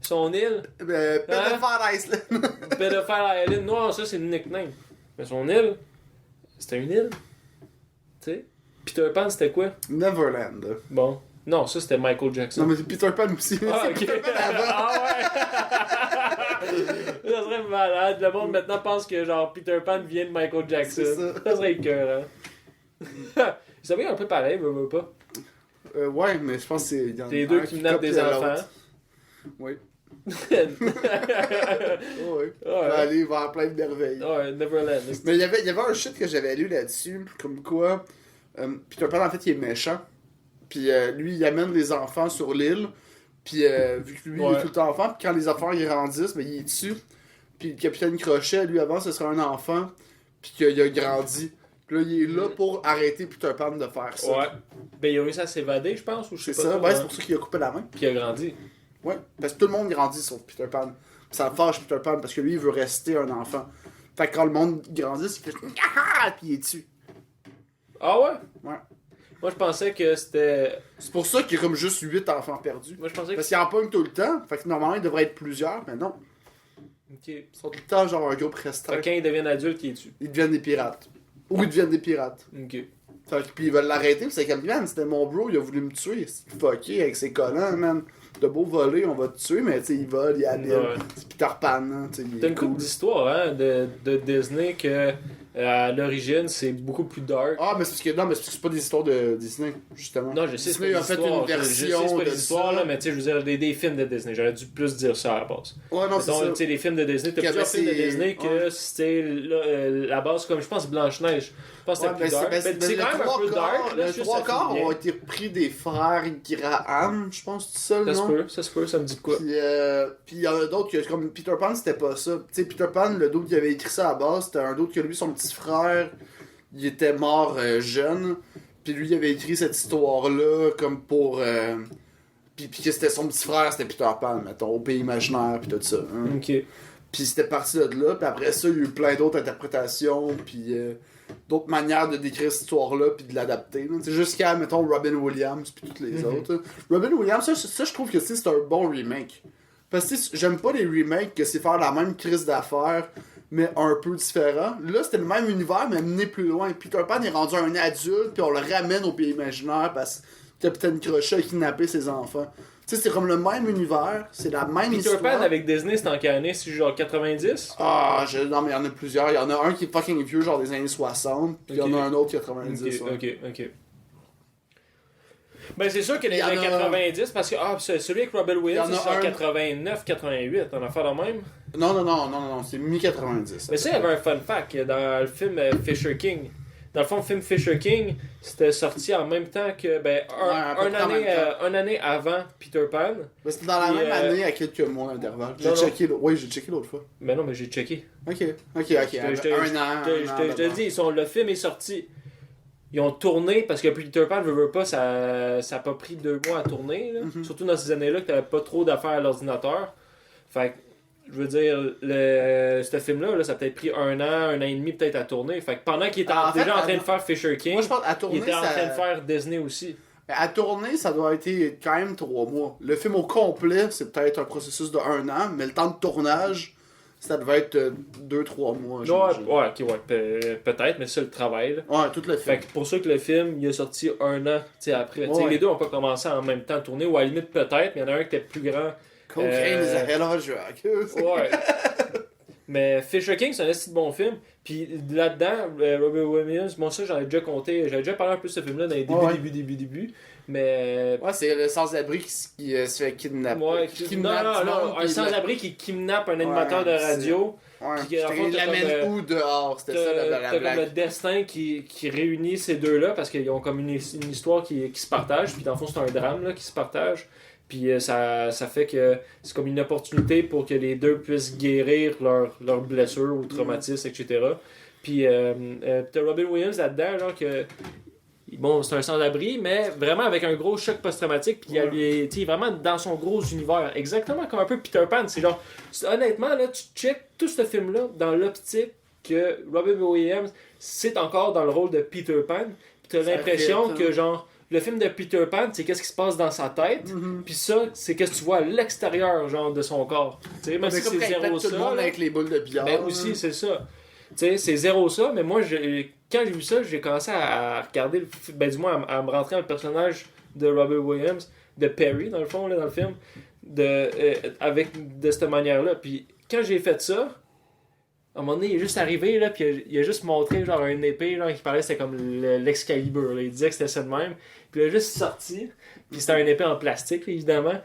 Son île? Pedophile Island. Pedophile Island. Non, ça, c'est le nickname. Mais son île, c'était une île. Tu sais? Peter Pan, c'était quoi? Neverland. Bon. Non, ça, c'était Michael Jackson. Non, mais c'est Peter Pan aussi. Ah, C'est ok. Peter Pan avant. Ah ouais! Ça serait malade. Le monde maintenant pense que genre Peter Pan vient de Michael Jackson. C'est ça. Ça serait écœurant. Ça va un peu pareil, veux pas. Ouais, mais je pense que c'est. C'est les deux qui kidnappent des enfants. Oui. Ouais. Ouais. Aller vers plein de merveilles. Ouais, Neverland. Mais il y avait un shit que j'avais lu là-dessus, comme quoi Peter Pan en fait il est méchant. Puis lui il amène les enfants sur l'île. Puis vu que lui il est tout le temps enfant, puis quand les enfants ils grandissent, ben il est dessus. Puis le Capitaine Crochet, lui avant ce serait un enfant, puis qu'il a grandi. Puis là il est là pour arrêter Peter Pan de faire ça. Ouais. Ben il a réussi à s'évader, je pense, ou je sais C'est pas. ça, trop, ben, hein. c'est pour ça qu'il a coupé la main. Puis il a grandi. Ouais, parce que tout le monde grandit sauf Peter Pan. Puis ça fâche Peter Pan parce que lui il veut rester un enfant. Fait que quand le monde grandit, il fait ah puis il est dessus. Ah ouais? Ouais. Moi je pensais que c'était. C'est pour ça qu'il y a comme juste 8 enfants perdus. Moi je pensais que Parce qu'il en pogne tout le temps. Fait que normalement, il devrait être plusieurs, mais non. Ok. Ils sont tout le temps genre un groupe Fait restreint. que quand ils deviennent adultes, il est dessus. Ils deviennent des pirates. Ou ils deviennent des pirates. Ok. Fait que, puis ils veulent l'arrêter, puis c'est comme, man, c'était mon bro, il a voulu me tuer. C'est fucké avec ses collants, man. De beau voler, on va te tuer, mais tu sais, il vole, il habille. Ouais. C'est Peter Pan, hein, tu sais. il est T'as une cool. couple d'histoires hein, de Disney que à l'origine c'est beaucoup plus dark. Ah, mais c'est parce que, non, mais c'est parce que c'est pas des histoires de Disney, justement. Non, je sais, c'est pas Disney des a fait histoires. une Je sais, version c'est pas de des histoires, ça. là, mais tu sais, je veux dire, des films de Disney. J'aurais dû plus dire ça à la base. Ouais, non, c'est Mettons, ça. tu sais, les films de Disney, t'as Qu'il y plusieurs avait films de ces- Disney que ouais. c'était la base, comme je pense Blanche-Neige. Je pense que Ouais, c'était plus dark. Ben, c'est quand même un peu dark. Là, Les je sais, trois ça quarts finit bien. ont été repris des frères Graham, je pense, tout seul, Ça se non? peut, ça me dit de quoi. Puis il y en a d'autres que, comme Peter Pan, c'était pas ça. Tu sais, Peter Pan, le d'autre qui avait écrit ça à la base, c'était un d'autre que lui, son petit frère, il était mort jeune. Puis lui, il avait écrit cette histoire-là comme pour. Puis que c'était son petit frère, c'était Peter Pan, mettons, au pays imaginaire, puis tout ça. Hein. Ok. Puis c'était parti de là, puis après ça, il y a eu plein d'autres interprétations, puis d'autres manières de décrire cette histoire-là, puis de l'adapter. là. Tu sais, jusqu'à, mettons, Robin Williams, puis toutes les autres. là. Robin Williams, ça, je trouve que tu sais, c'est un bon remake. Parce que tu sais, j'aime pas les remakes que c'est faire la même crise d'affaires, mais un peu différent. Là, c'était le même univers, mais mené plus loin. Peter Pan est rendu un adulte, puis on le ramène au pays imaginaire parce que Capitaine Crochet a kidnappé ses enfants. Tu sais, c'est comme le même univers, c'est la même Peter histoire. Pan avec Disney, c'est en quelle année? C'est genre 90? Non, mais il y en a plusieurs. Il y en a un qui est fucking vieux, genre des années 60, puis il y en a un autre 90. Ok. Ben, c'est sûr que les Il y en années a- 90, parce que celui avec Robin Williams, Il y en c'est a genre un- 89, 88, on a fait la même. Non, c'est mi-90. Mais ça, il y avait un fun fact dans le film Fisher King. Dans le fond, le film Fisher King, c'était sorti en même temps que. à peu près en même temps. une année avant Peter Pan. Mais c'était dans la Puis, même année à quelques mois d'intervalle. non, Oui, j'ai checké l'autre fois. Mais non, mais j'ai checké. Ok. Je te- Un an. Je te dis, le film est sorti. Ils ont tourné parce que Peter Pan veut pas, ça a pas pris 2 mois à tourner. Là. Surtout dans ces années-là que t'avais pas trop d'affaires à l'ordinateur. Fait que, je veux dire, ce film-là, ça a peut-être pris un an et demi peut-être à tourner. Fait que pendant qu'il était déjà en train de faire Fisher King, Moi, je pense à il tourner, était en ça... train de faire Disney aussi. À tourner, ça doit être quand même 3 mois. Le film au complet, c'est peut-être un processus de 1 an, mais le temps de tournage, ça devait être 2-3 mois. j'imagine. Peut-être, mais c'est le travail. Là. Ouais, tout le Fait film. que pour ça que le film, il est sorti un an après. Ouais. Les deux n'ont pas commencé en même temps à tourner, ou à la limite peut-être, mais il y en a un qui était plus grand. Cocaine is a hell of a drug. Ouais. Mais Fisher King, c'est un assez bon film. Puis là-dedans, Robin Williams, bon, ça, j'en ai déjà compté. J'avais déjà parlé un peu de ce film-là dans les débuts. Mais. Ouais, c'est le sans-abri qui se fait kidnapper. Ouais, Qui non, kidnappe du monde, un puis sans-abri qui kidnappe un animateur de radio. Ouais, Puis en fond, il t'as l'amène comme, où dehors? C'était ça T'as la comme le blague. destin qui réunit ces deux-là parce qu'ils ont comme une histoire qui se partage. Puis dans le fond, c'est un drame là, qui se partage. Puis ça fait que c'est comme une opportunité pour que les deux puissent guérir leurs blessures ou traumatismes, etc. Puis t'as Robin Williams là-dedans, genre que. Bon, c'est un sans-abri, mais vraiment avec un gros choc post-traumatique. Puis il est vraiment dans son gros univers. Exactement comme un peu Peter Pan. C'est genre, honnêtement, là, tu check tout ce film-là dans l'optique que Robin Williams, c'est encore dans le rôle de Peter Pan. Puis t'as Ça l'impression fit, que, genre, le film de Peter Pan, c'est qu'est-ce qui se passe dans sa tête. Puis ça, c'est qu'est-ce que tu vois à l'extérieur, genre, de son corps. Tu sais, même si C'est comme c'est quand il zéro pète tout le ça. monde là. avec les boules de billard. Ben aussi, c'est ça. Tu sais, c'est zéro ça, mais moi, quand j'ai vu ça, j'ai commencé à regarder, du moins à me rentrer dans le personnage de Robin Williams, de Perry, dans le fond, là, dans le film, de cette manière-là. Puis quand j'ai fait ça, à un moment donné, il est juste arrivé, là, puis il a juste montré genre une épée, genre, qui parlait, c'était comme l'Excalibur, là. Il disait que c'était ça de même. Puis il a juste sorti, puis c'était une épée en plastique, là, évidemment.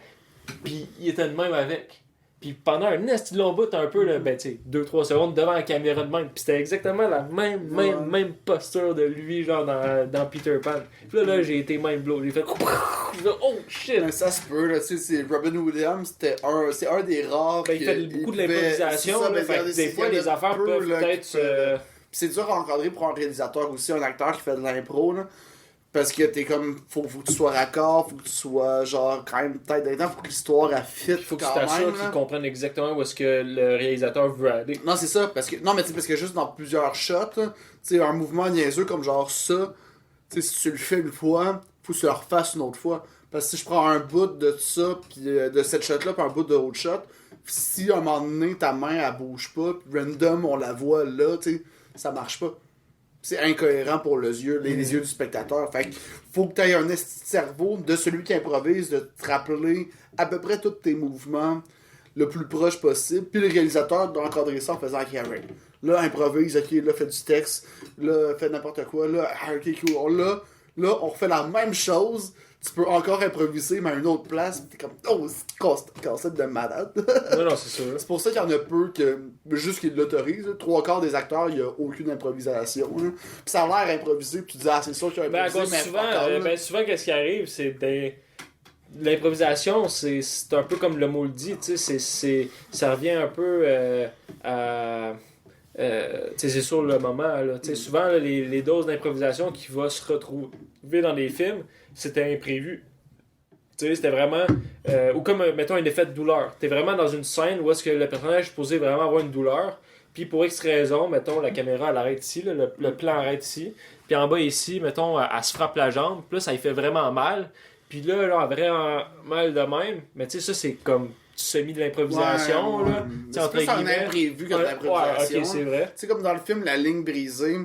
Puis il était de même avec. Puis pendant un esti de long bout, un peu, là, 2-3 secondes devant la caméra de même. Puis c'était exactement la même posture de lui, genre dans Peter Pan. Puis là, j'ai été mind blow. J'ai fait oh shit! Mais ça se peut, là, tu sais, c'est Robin Williams, c'est un des rares Il fait beaucoup de l'improvisation. c'est ça, Là, ben, fait que il y des en fois, a les affaires peu, peuvent là, peut-être. qui peuvent- Puis c'est dur à encadrer pour un réalisateur aussi, un acteur qui fait de l'impro, là. Parce que t'es comme, faut que tu sois raccord, faut que tu sois genre quand même tête dedans, faut que l'histoire elle fit. Il faut que tu quand t'assures même, qu'ils là. comprennent exactement où est-ce que le réalisateur veut aller. Non, c'est ça, parce que. Non, mais tu sais, parce que juste dans plusieurs shots, là, tu sais, un mouvement niaiseux comme genre ça, tu sais, si tu le fais une fois, faut que tu le refasses une autre fois. Parce que si je prends un bout de ça, puis de cette shot-là, puis un bout de l'autre shot, si à un moment donné ta main elle bouge pas, puis random on la voit là, tu sais, ça marche pas. C'est incohérent pour les yeux du spectateur. Fait que faut que tu aies un esti de cerveau de celui qui improvise, de te rappeler à peu près tous tes mouvements le plus proche possible. Puis le réalisateur doit encadrer ça en faisant OK, right. Là, improvise, OK, là, fait du texte, là, fait n'importe quoi, là, OK, cool. Là, on refait la même chose. Tu peux encore improviser, mais à une autre place. T'es comme, oh, c'est concept de malade. Non, c'est sûr. C'est pour ça qu'il y en a peu que juste qu'ils l'autorisent. 3/4 des acteurs, il n'y a aucune improvisation. Là. Puis ça a l'air improvisé, puis tu dis, ah, c'est sûr qu'il y a improvisé, mais souvent, qu'est-ce qui arrive, c'est l'improvisation, c'est un peu comme le mot le dit, tu sais, ça revient un peu à. C'est sur le moment. Là. Souvent, là, les doses d'improvisation qui vont se retrouver dans les films, c'était imprévu. C'était vraiment. Ou comme, mettons, un effet de douleur. T'es vraiment dans une scène où est-ce que le personnage est supposé vraiment avoir une douleur. Puis pour X raison, mettons, la caméra, elle arrête ici, là, le plan arrête ici. Puis en bas ici, mettons, elle se frappe la jambe. Puis là, ça lui fait vraiment mal. Puis là, elle a vraiment mal de même. Mais tu sais, ça, c'est comme semi de l'improvisation. Ouais. Là. C'est plus un imprévu que de l'improvisation. Ouais, ok, c'est vrai. Tu sais, comme dans le film La ligne brisée,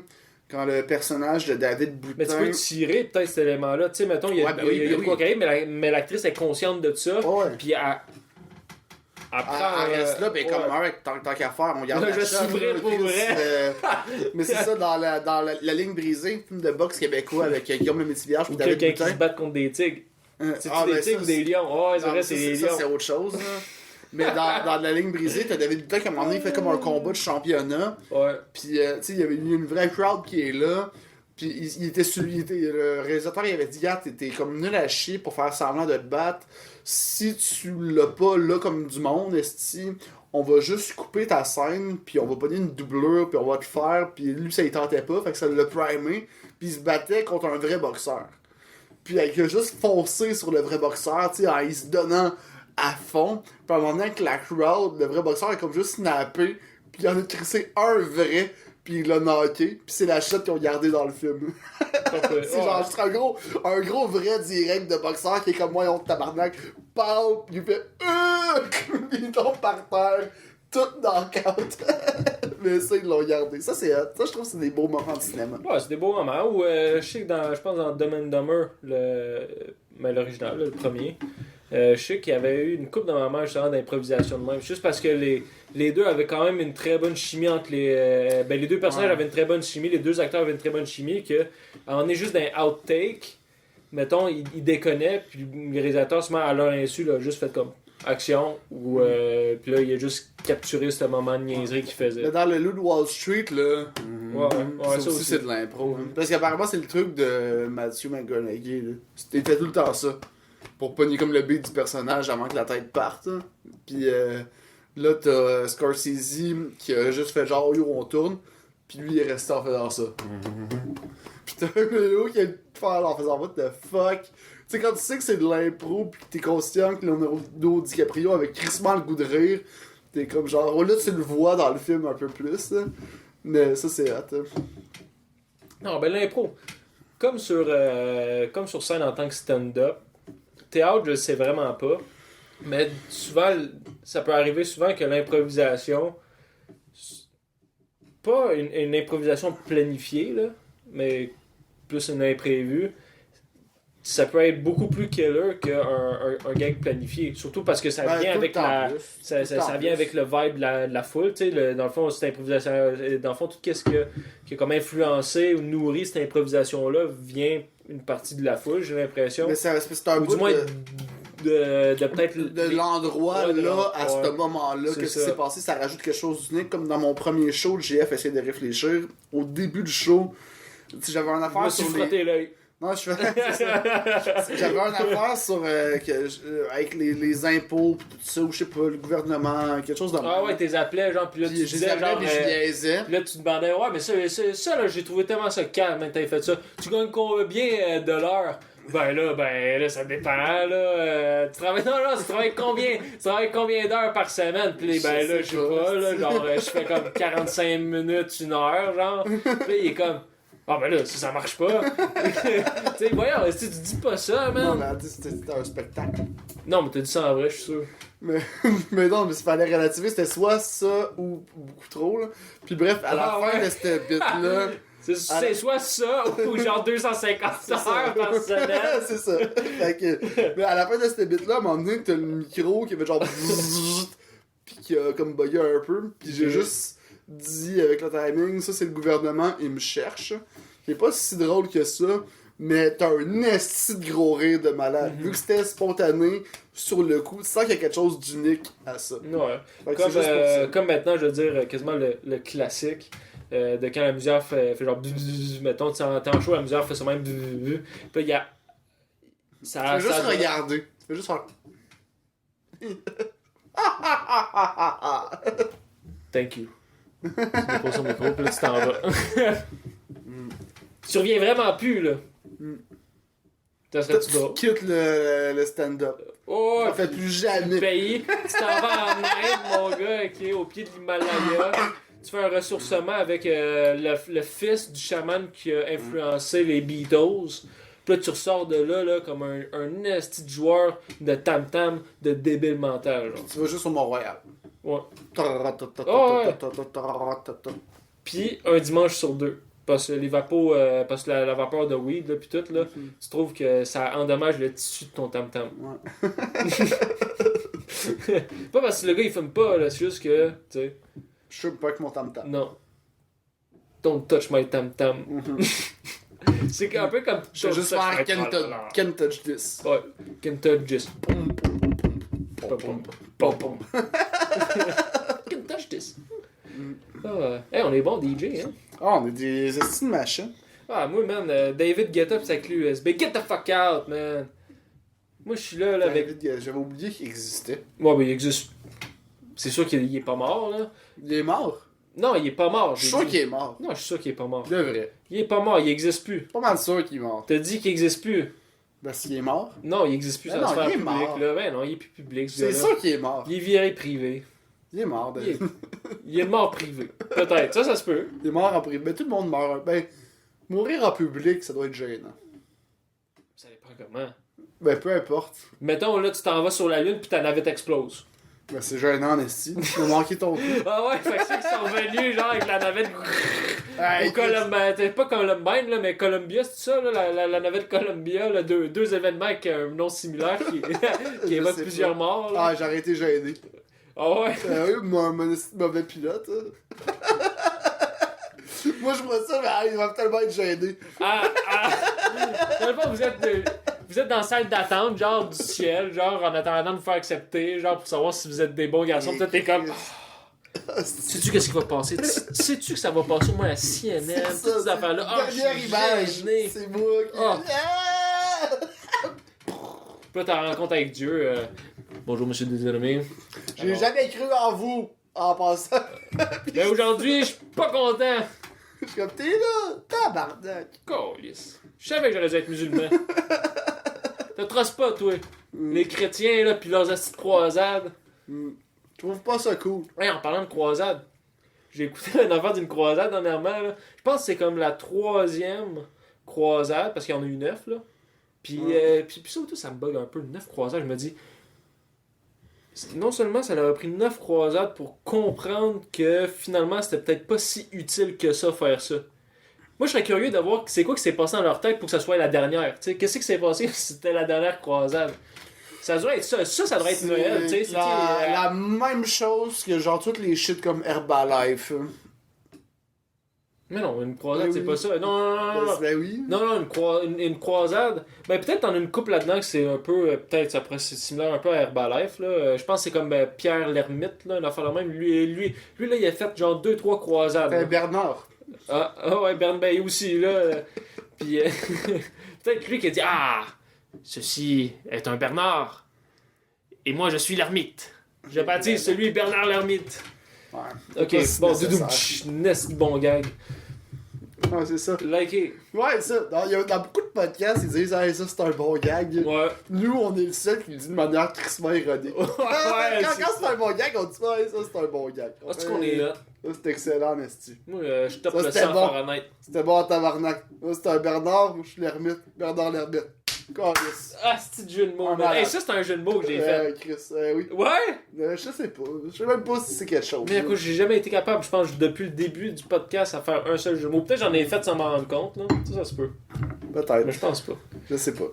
Quand le personnage de David Mais tu Boutin... peux tirer peut-être cet élément-là. Tu sais, mettons, il y a, Ouais, ben oui, il y a ben de oui. quoi qu'il y ait, mais l'actrice est consciente de ça. Ouais. Puis elle prend. Elle reste là, ben comme ouais. Alright, tant qu'à faire, on garde Là, la je shot, suis vrai là, pour Chris, vrai. mais c'est ça, dans la ligne brisée, film de boxe québécois avec Guillaume le Métivier Ou et David quelqu'un qui se Boutin. bat contre des tigres. C'est-tu Ah, des ben tigres ça, ou des lions? Oh, ouais, c'est non, vrai, ça, c'est des ça, lions. c'est autre chose. Là. Mais dans la ligne brisée, t'as David Boutin qui à un moment donné, il fait comme un combat de championnat. Ouais. Puis, tu sais, il y avait une vraie crowd qui est là. Puis, le réalisateur, il avait dit, gars, t'es comme nul à chier pour faire semblant de te battre. Si tu l'as pas là comme du monde, esti, on va juste couper ta scène, puis on va donner une doublure, puis on va te faire. Puis lui, ça il tentait pas, fait que ça l'a primé. Puis il se battait contre un vrai boxeur. Puis il a juste foncé sur le vrai boxeur, tu sais, en il se donnant à fond. Puis à un moment donné, avec la crowd, le vrai boxeur est comme juste snappé. Puis il en a crissé un vrai. Puis il l'a knocké, puis c'est la shot qu'ils ont gardé dans le film. C'est genre juste un gros vrai direct de boxeur qui est comme moi, on tabarnak, pow, puis il fait puis il tombe par terre, tout knockout. Mais ça, ils l'ont gardé. Ça, c'est hot. Ça, je trouve que c'est des beaux moments de cinéma. Ouais, c'est des beaux moments. Ou je sais que je pense dans Dumb and Dumber, l'original, le premier, je sais qu'il y avait eu une couple de moments justement d'improvisation de même. Juste parce que les deux avaient quand même une très bonne chimie entre les. Les deux personnages avaient une très bonne chimie, les deux acteurs avaient une très bonne chimie. Que on est juste dans un outtake, mettons, ils déconnaient, puis le réalisateur se met à leur insu, là, juste fait comme action, ou puis là, il a juste capturé ce moment de niaiserie qu'il faisait. Mais dans le Loup de Wall Street, là, ça aussi. c'est de l'impro. Hein. Parce qu'apparemment, c'est le truc de Matthew McConaughey. Là. C'était tout le temps ça. Pour pogner comme le beat du personnage avant que la tête parte. Hein. Puis là, t'as Scorsese qui a juste fait genre, yo, on tourne. Puis lui, il est resté en faisant ça. Puis t'as un Léo qui a fait en faisant what the fuck. Tu sais, quand tu sais que c'est de l'impro, pis que t'es conscient que Leonardo DiCaprio avec crissement le goût de rire, t'es comme genre, oh là, tu le vois dans le film un peu plus. Là. Mais ça, c'est hot. Hein. Non, ben l'impro. Comme sur scène en tant que stand-up, théâtre, je le sais vraiment pas. Mais souvent, ça peut arriver souvent que l'improvisation, pas une improvisation planifiée, là, mais plus une imprévue, ça peut être beaucoup plus killer qu'un gag planifié. Surtout parce que ça vient avec ça vient avec le vibe de la foule. Dans le fond, cette improvisation, dans le fond, tout ce qui a comme influencé ou nourri cette improvisation-là vient une partie de la foule, j'ai l'impression. Mais c'est un Ou bout du moins de peut-être de l'endroit ouais, là à ouais. ce moment-là C'est que ça. ce qui s'est passé, ça rajoute quelque chose d'unique. Comme dans mon premier show, le GF essayait de réfléchir. Au début du show, j'avais un je me affaire suis sur frotté l'œil. Non, c'est ça. J'avais un affaire sur avec les impôts pis tout ça, ou je sais pas, le gouvernement, quelque chose de Ah ouais, t'es appelais, genre, puis là, tu Puis je les disais, appelais genre, pis je niaisais. puis là, tu te demandais, ouais, mais ça là, j'ai trouvé tellement ça calme, quand t'avais fait ça. Tu gagnes combien de l'heure? Ben là, ça dépend, là. Tu travailles, non, tu travailles combien d'heures par semaine? Puis ben là, je sais pas, là, genre, je fais comme 45 minutes, 1 heure, genre. Puis là, il est comme, ah ben là, ça marche pas. Tu sais, voyons, tu dis pas ça, man. Non, mais c'était un spectacle. Non, mais t'as dit ça en vrai, je suis sûr. Mais non, mais s'il fallait relativiser, c'était soit ça ou beaucoup trop, là. Puis bref, à la fin de cette bit-là. C'est soit ça ou genre 250 heures par semaine. C'est ça. Fait que, mais à la fin de cette bit-là, à un moment donné, t'as le micro qui fait genre pis qui a comme bugué un peu. Pis j'ai juste dit avec le timing, ça c'est le gouvernement, il me cherche. Qui est pas si drôle que ça, mais t'as un esti de gros rire de malade. Vu que c'était spontané, sur le coup, tu sens qu'il y a quelque chose d'unique à ça. Ouais. Fait que c'est juste pour ça. Comme maintenant, je veux dire, quasiment le classique. De quand la musière fait genre mettons, t'es en show, la musière fait ça même puis il y a ça Tu fais juste ça regarder. Tu fais juste faire. thank you. Tu déposes son micro, puis là tu t'en vas. Tu reviens vraiment plus, là. Ça serait-tu Tu drôle? quittes le stand-up. Oh, Ça fait plus jamais. pays, tu t'en vas en Inde, mon gars, ok, au pied de l'Himalaya. Tu fais un ressourcement avec le fils du chaman qui a influencé les Beatles. Puis là, tu ressors de là comme un esti de joueur de tam-tam de débile mental. Genre. Tu vas juste au Mont-Royal. Ouais. Puis un dimanche sur 2. parce que les vapos, parce que la vapeur de weed, là, pis tout, là, tu trouves que ça endommage le tissu de ton tam-tam. Ouais. Pas parce que le gars il fume pas, là, c'est juste que, tu sais, Je fume pas avec mon tam-tam. non. Don't touch my tam-tam. Mhm. C'est un peu comme. Je vais juste faire Can't touch this. Ouais, can touch just. Pom, pom, pom, pom, pom, pom, pom. Can touch this. Hey, on est bon DJ, hein? Ah, on est des estimes de machins. Ah, moi, man, David Guetta pis sa clé USB. Get the fuck out, man! Moi, je suis là, avec. J'avais oublié qu'il existait. Ouais, ben, il existe. C'est sûr qu'il est pas mort, là. Il est mort? Non, il est pas mort. Je suis j'ai sûr dit. qu'il est mort. Non, je suis sûr qu'il est pas mort. De vrai. Il est pas mort, il existe plus. Pas mal sûr qu'il est mort. T'as dit qu'il existe plus. Parce qu'il est mort? Non, il existe plus Mais dans la non, sphère il est publique, mort. là. Ben non, il est plus public, ce C'est gars-là. sûr qu'il est mort. Il est viré privé. Il est mort. Il est, il est mort privé. Peut-être, ça se peut. Il est mort en privé. Mais tout le monde meurt. Ben, mourir en public, ça doit être gênant. Ça dépend comment. Ben, peu importe. Mettons, là, tu t'en vas sur la Lune pis ta navette explose. Ben, c'est gênant en esti. Tu vas manquer ton coup. Ah ouais, fait que ceux qui sont venus, genre, avec la navette. Hey, Au Columbine, pas Columbine, là, mais Columbia, c'est ça, là, la navette Columbia, là, deux événements avec un nom similaire qui Je évoque sais plusieurs pas. morts. Là. Ah, j'ai arrêté gêné. Ah ouais. Oui, moi, un esti de mauvais pilote. Hein. Moi, je vois ça, mais ah, il va tellement être gêné. Dans le fond, vous êtes dans la salle d'attente, genre du ciel, genre en attendant de vous faire accepter, genre pour savoir si vous êtes des bons garçons. Peut-être t'es comme. Sais-tu qu'est-ce qui va passer? Sais-tu que ça va passer au moins à CNN? C'est Toutes ça, ces affaires-là. Ah, je dernière suis image. gêné. C'est moi qui. Ah. Ah! Puis là, t'en rencontres avec Dieu. Bonjour, monsieur Désolé. J'ai jamais cru en vous en passant. Mais aujourd'hui, je suis pas content. Je suis comme, t'es là, tabarnak. Câlisse. Je savais que j'aurais dû être musulman. Te trosse pas, toi. Les chrétiens, là, pis leurs astuces de croisade. Je trouve pas ça cool. Hey, en parlant de croisade, j'ai écouté une affaire d'une croisade dernièrement, là. Je pense que c'est comme la 3e croisade, parce qu'il y en a eu 9, là. Puis, puis surtout, ça me bug un peu. 9 croisades, je me dis... Non seulement ça leur a pris 9 croisades pour comprendre que finalement c'était peut-être pas si utile que ça faire ça. Moi je serais curieux de voir c'est quoi qui s'est passé dans leur tête pour que ça soit la dernière. T'sais, qu'est-ce qui s'est passé si c'était la dernière croisade? Ça devrait être ça. Ça devrait être Noël. C'est C'est la même chose que genre toutes les shit comme Herbalife. Mais non, une croisade Ben c'est oui. pas ça. Non. Ben oui. Non, une croisade. Ben peut-être t'en as une couple là-dedans que c'est un peu. Peut-être ça pourrait c'est similaire un peu à Herbalife. Là. Je pense que c'est comme Pierre l'Ermite, là, une affaire de même. Lui là, il a fait genre 2-3 croisades. C'est là. Bernard. Ah ouais, Bern Bay aussi, là. Puis peut-être lui qui a dit ah, ceci est un Bernard. Et moi je suis l'ermite. Je baptise celui Bernard l'ermite. Ouais. Ok, Pas si bon, nécessaire. nest bon gag. Ouais, c'est ça. Likez. Ouais, ça. Dans beaucoup de podcasts, ils disent hey, ça c'est un bon gag. Ouais. Nous, on est le seul qui le dit de manière tristement ironique. Ouais, quand c'est un bon gag, on dit ouais, ça c'est un bon gag. Est-ce qu'on est là? Ça c'est excellent, Nesty. Moi, je tape Ça, le c'était 100 bon. Fahrenheit. C'était bon en tabarnak. Là, c'était un Bernard, je suis l'ermite. Bernard l'ermite. Calice. Ah, c'est du jeu de mots, Ah, man. malade. Hey, ça, c'est un jeu de mots que j'ai fait. Chris, oui. Ouais! Je sais pas. Je sais même pas si c'est quelque chose. Mais écoute, j'ai jamais été capable, je pense, depuis le début du podcast, à faire un seul jeu de mots. Peut-être j'en ai fait sans m'en rendre compte, là. Ça se peut. Peut-être. Mais je pense pas. Je sais pas.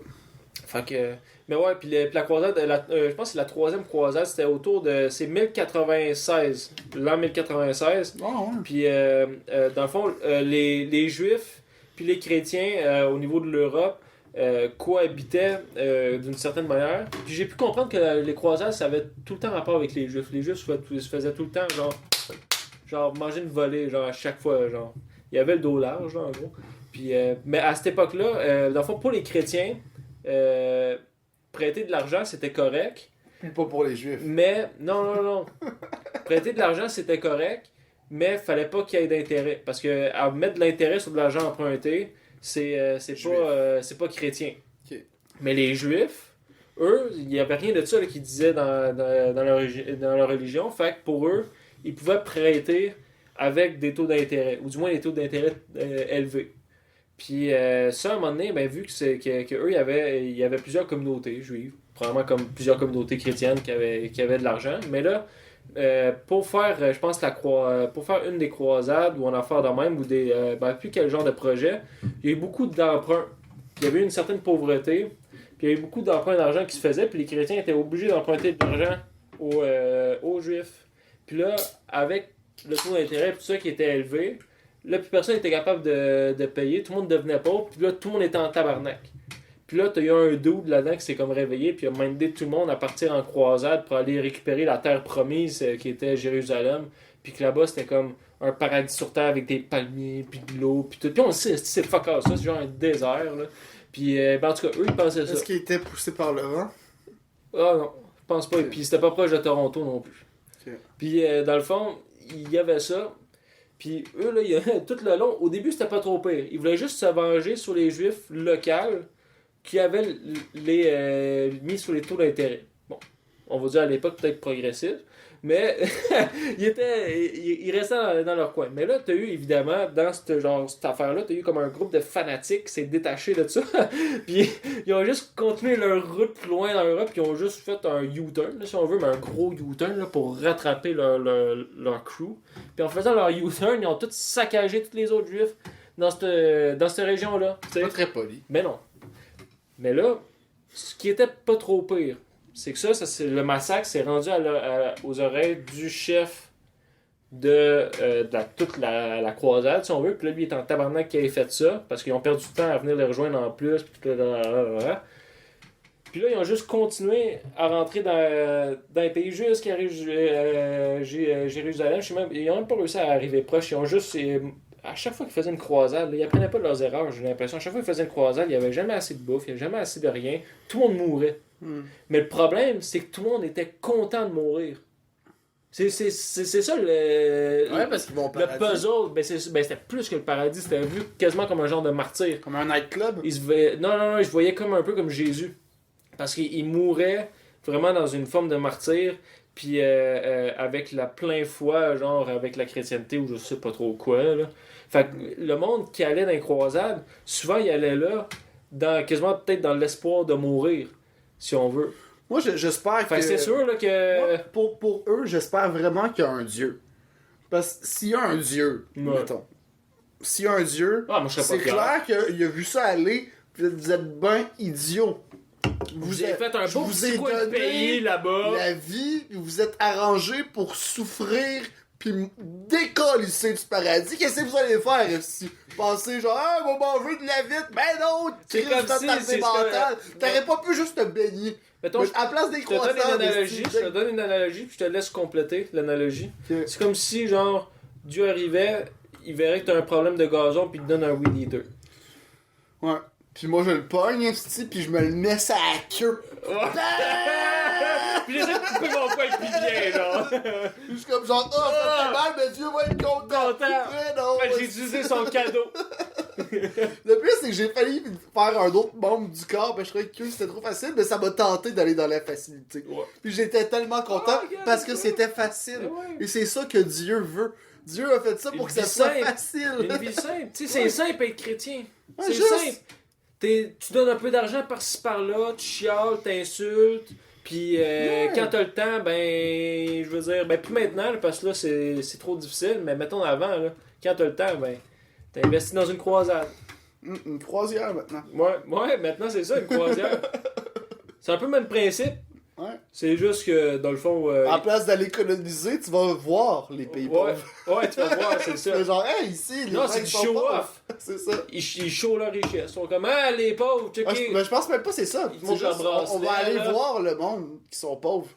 Fait que. Mais ouais, puis la croisade, je pense que c'est la 3e croisade, c'était autour de. C'est 1096. L'an 1096. Ah ouais. Puis, dans le fond, les Juifs puis les chrétiens, au niveau de l'Europe, cohabitaient d'une certaine manière. Puis j'ai pu comprendre que les croisades, ça avait tout le temps rapport avec les Juifs. Les Juifs se faisaient tout le temps, genre manger une volée, genre à chaque fois, genre. Il y avait le dos large, là, en gros. Puis, mais à cette époque-là, dans le fond, pour les chrétiens, prêter de l'argent, c'était correct. Puis pas pour les juifs. Mais, non. Prêter de l'argent, c'était correct, mais fallait pas qu'il y ait d'intérêt. Parce que à mettre de l'intérêt sur de l'argent emprunté, c'est pas chrétien. Ok. Mais les Juifs, eux, il n'y avait rien de ça là, qu'ils disaient dans leur religion. Fait que pour eux, ils pouvaient prêter avec des taux d'intérêt, ou du moins des taux d'intérêt élevés. Puis ça, à un moment donné, ben, vu que eux, il y avait plusieurs communautés juives, probablement comme plusieurs communautés chrétiennes qui avaient de l'argent. Mais là, pour faire, je pense, pour faire une des croisades ou en affaire de même, ou plus quel genre de projet, il y a eu beaucoup d'emprunts. Puis il y avait eu une certaine pauvreté, puis il y a eu beaucoup d'emprunts d'argent qui se faisaient, puis les chrétiens étaient obligés d'emprunter de l'argent aux Juifs. Puis là, avec le taux d'intérêt et tout ça qui était élevé, là, plus personne n'était capable de payer, tout le monde devenait pauvre, puis là, tout le monde était en tabarnak. Puis là, t'as eu un dude là-dedans qui s'est comme réveillé, puis il a mindé tout le monde à partir en croisade pour aller récupérer la terre promise qui était Jérusalem, puis que là-bas, c'était comme un paradis sur terre avec des palmiers, puis de l'eau, puis tout. Puis on sait, c'est fuck all ça, c'est genre un désert, là. Puis, en tout cas, eux, ils pensaient ça. Est-ce qu'il était poussé par le vent? Ah non, je pense pas. Puis c'était pas proche de Toronto non plus. Okay. Puis, dans le fond, il y avait ça. Puis eux, là, tout le long, au début, c'était pas trop pire. Ils voulaient juste se venger sur les Juifs locaux qui avaient mis sur les taux d'intérêt. Bon, on va dire à l'époque peut-être progressif, mais ils restaient dans leur coin. Mais là, t'as eu évidemment, dans cette affaire-là, t'as eu comme un groupe de fanatiques qui s'est détaché de ça. Puis ils ont juste continué leur route plus loin dans l'Europe, puis ils ont juste fait un U-turn, là, si on veut, mais un gros U-turn là, pour rattraper leur crew. Puis en faisant leur U-turn, ils ont tous saccagé tous les autres Juifs dans cette région-là. C'est pas très poli. Mais non. Mais là, ce qui était pas trop pire, c'est que c'est le massacre s'est rendu aux oreilles du chef de toute la croisade, si on veut. Puis là, lui, il est en tabarnak qui avait fait ça, parce qu'ils ont perdu du temps à venir les rejoindre en plus. Puis là, ils ont juste continué à rentrer dans les pays jusqu'à Jérusalem. Ils n'ont même pas réussi à arriver proche. Ils ont juste... à chaque fois qu'ils faisaient une croisade, là, ils apprenaient pas de leurs erreurs, j'ai l'impression. À chaque fois qu'ils faisaient une croisade, il n'y avait jamais assez de bouffe, il n'y avait jamais assez de rien. Tout le monde mourait. Mais le problème, c'est que tout le monde était content de mourir. C'est ça le parce qu'ils vont au le paradis. puzzle. C'était plus que le paradis. C'était vu quasiment comme un genre de martyr. Comme un nightclub? Non, je voyais comme un peu comme Jésus. Parce qu'il mourait vraiment dans une forme de martyr. Puis avec la plein foi, genre avec la chrétienté ou je sais pas trop quoi. Là. Fait que le monde qui allait dans les croisades, souvent il allait là, quasiment peut-être dans l'espoir de mourir, si on veut. Moi, j'espère Fait que c'est sûr là, que. Moi, pour eux, j'espère vraiment qu'il y a un Dieu. Parce que s'il y a un Dieu, mettons. S'il y a un Dieu, moi, je serais c'est pas clair qu'il a vu ça aller, puis vous êtes ben idiots. Vous avez fait un beau vous petit ai coin de donné pays là-bas. la vie, puis vous êtes arrangés pour souffrir, puis décoller du paradis. Qu'est-ce que vous allez faire ici? Pensez genre, ah, on va manger de la vitre. Ben non, C'est comme si, c'est mental. T'aurais pas pu juste te baigner. Mettons, À la place des je te donne croissants, une analogie, puis je te laisse compléter l'analogie. Okay. C'est comme si, genre, Dieu arrivait, il verrait que t'as un problème de gazon, puis il te donne un weed eater. Ouais. Puis moi, je le pogne, esti, puis je me le mets à la queue. Puis j'essaie de couper mon poil plus bien, genre. Je suis comme genre, ça fait mal, mais Dieu va être content. Ouais, non, Fait que ouais, j'ai utilisé son cadeau. Le pire, c'est que j'ai failli faire un autre membre du corps, mais je trouvais que c'était trop facile, mais ça m'a tenté d'aller dans la facilité. Ouais. Puis j'étais tellement content regarde, parce que ça. c'était facile. Ouais. Et c'est ça que Dieu veut. Dieu a fait ça pour Une que ça vie soit simple. facile. Une vie simple. Tu sais, c'est simple être chrétien. Ouais, C'est juste. simple. Tu donnes un peu d'argent par-ci par-là, tu chiales, t'insultes. Puis quand t'as le temps, ben, je veux dire, ben plus maintenant, là, parce que là, c'est trop difficile, mais mettons avant, là, quand t'as le temps, ben, t'as investi dans une croisade. Une croisière maintenant. Ouais, maintenant c'est ça, une croisière. C'est un peu le même principe. Ouais. C'est juste que, dans le fond... En place d'aller coloniser, tu vas voir les pays pauvres. Ouais, tu vas voir, c'est ça. C'est genre, hey, ici, les Non, gens, c'est ils du sont show-off. pauvres. C'est ça. Ils show leur richesse. Ils sont comme, ah, les pauvres, Ah, checker. mais je pense même pas que c'est ça. Ils te C'est montrent leur juste, bracelet, on va aller là. voir le monde qui sont pauvres.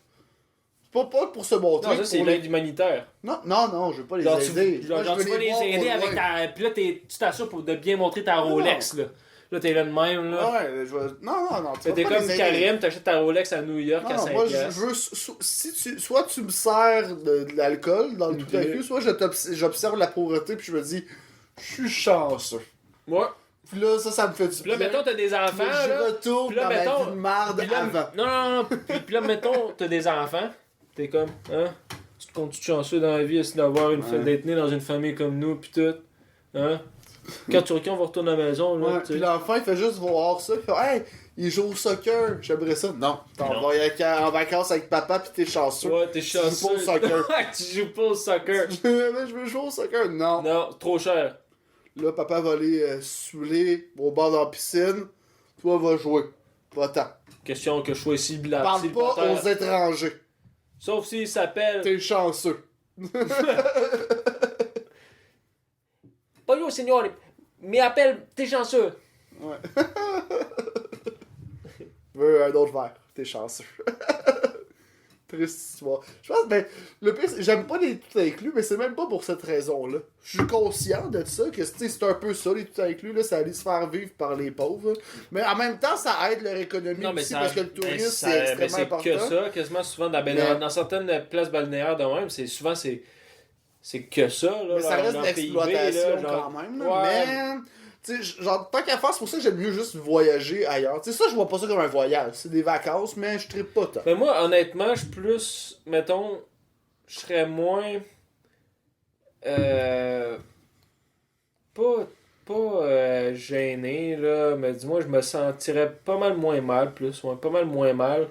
C'est pas pour se montrer. Non, ça, c'est pour l'aide humanitaire. Non, je veux pas les Genre, aider. tu, Moi, genre, je veux tu vas les voir au aider loin. avec ta... Puis là, tu t'assures pour de bien montrer ta Rolex, là. Là, t'es là de même, là. Ouais, je veux... Non, tu vas T'es pas comme les aider. Karim, t'achètes ta Rolex à New York à Non, 5 moi, je piastres. veux... Soit tu me sers de l'alcool dans le tout à Ok. coup, soit j'observe la pauvreté puis je me dis, je suis chanceux. Ouais. Puis là, ça me fait du Puis là, bien. mettons, t'as des enfants, Puis je là. retourne Puis là, dans ma mettons- vie de marde Puis là, avant. non. Puis là, mettons, t'as des enfants. T'es comme, hein? Tu te comptes-tu chanceux dans la vie, aussi d'avoir d'être né dans une famille comme nous, pis tout? Hein? Quand on va retourner à la maison, là, Ouais, tu sais. puis l'enfant, il fait juste voir ça. Il fait, hey, il joue au soccer. J'aimerais ça. Non. T'en Non. vas en vacances avec papa pis t'es chanceux. Ouais, t'es Tu joues chanceux. pas au soccer. Tu joues pas au soccer. Mais je veux jouer au soccer. Non. Non, trop cher. Là, papa va aller saouler au bord de la piscine. Toi, va jouer. Va-t'en. Question que je sois Parle pas aux étrangers. Sauf s'il s'appelle... T'es chanceux. Bonjour, signore. Mais appelle, t'es chanceux. Ouais. Veux un autre verre. T'es chanceux. Triste histoire. Je pense, ben, le pire, j'aime pas les tout inclus, mais c'est même pas pour cette raison-là. Je suis conscient de ça, que c'est un peu ça, les tout inclus, là, ça allait se faire vivre par les pauvres. Mais en même temps, ça aide leur économie aussi, parce que le tourisme, c'est extrêmement important. C'est que ça, quasiment souvent dans certaines places balnéaires de même, c'est que ça, là. Mais ça reste de leur PIB, l'exploitation là, genre. quand même, là. Ouais. Mais, tu sais, genre, tant qu'à faire, c'est pour ça que j'aime mieux juste voyager ailleurs. Tu sais, ça, je vois pas ça comme un voyage. C'est des vacances, mais je trippe pas tant. Mais moi, honnêtement, je suis plus, mettons, je serais moins, pas gêné, là, mais dis-moi, je me sentirais pas mal moins mal, pas mal moins mal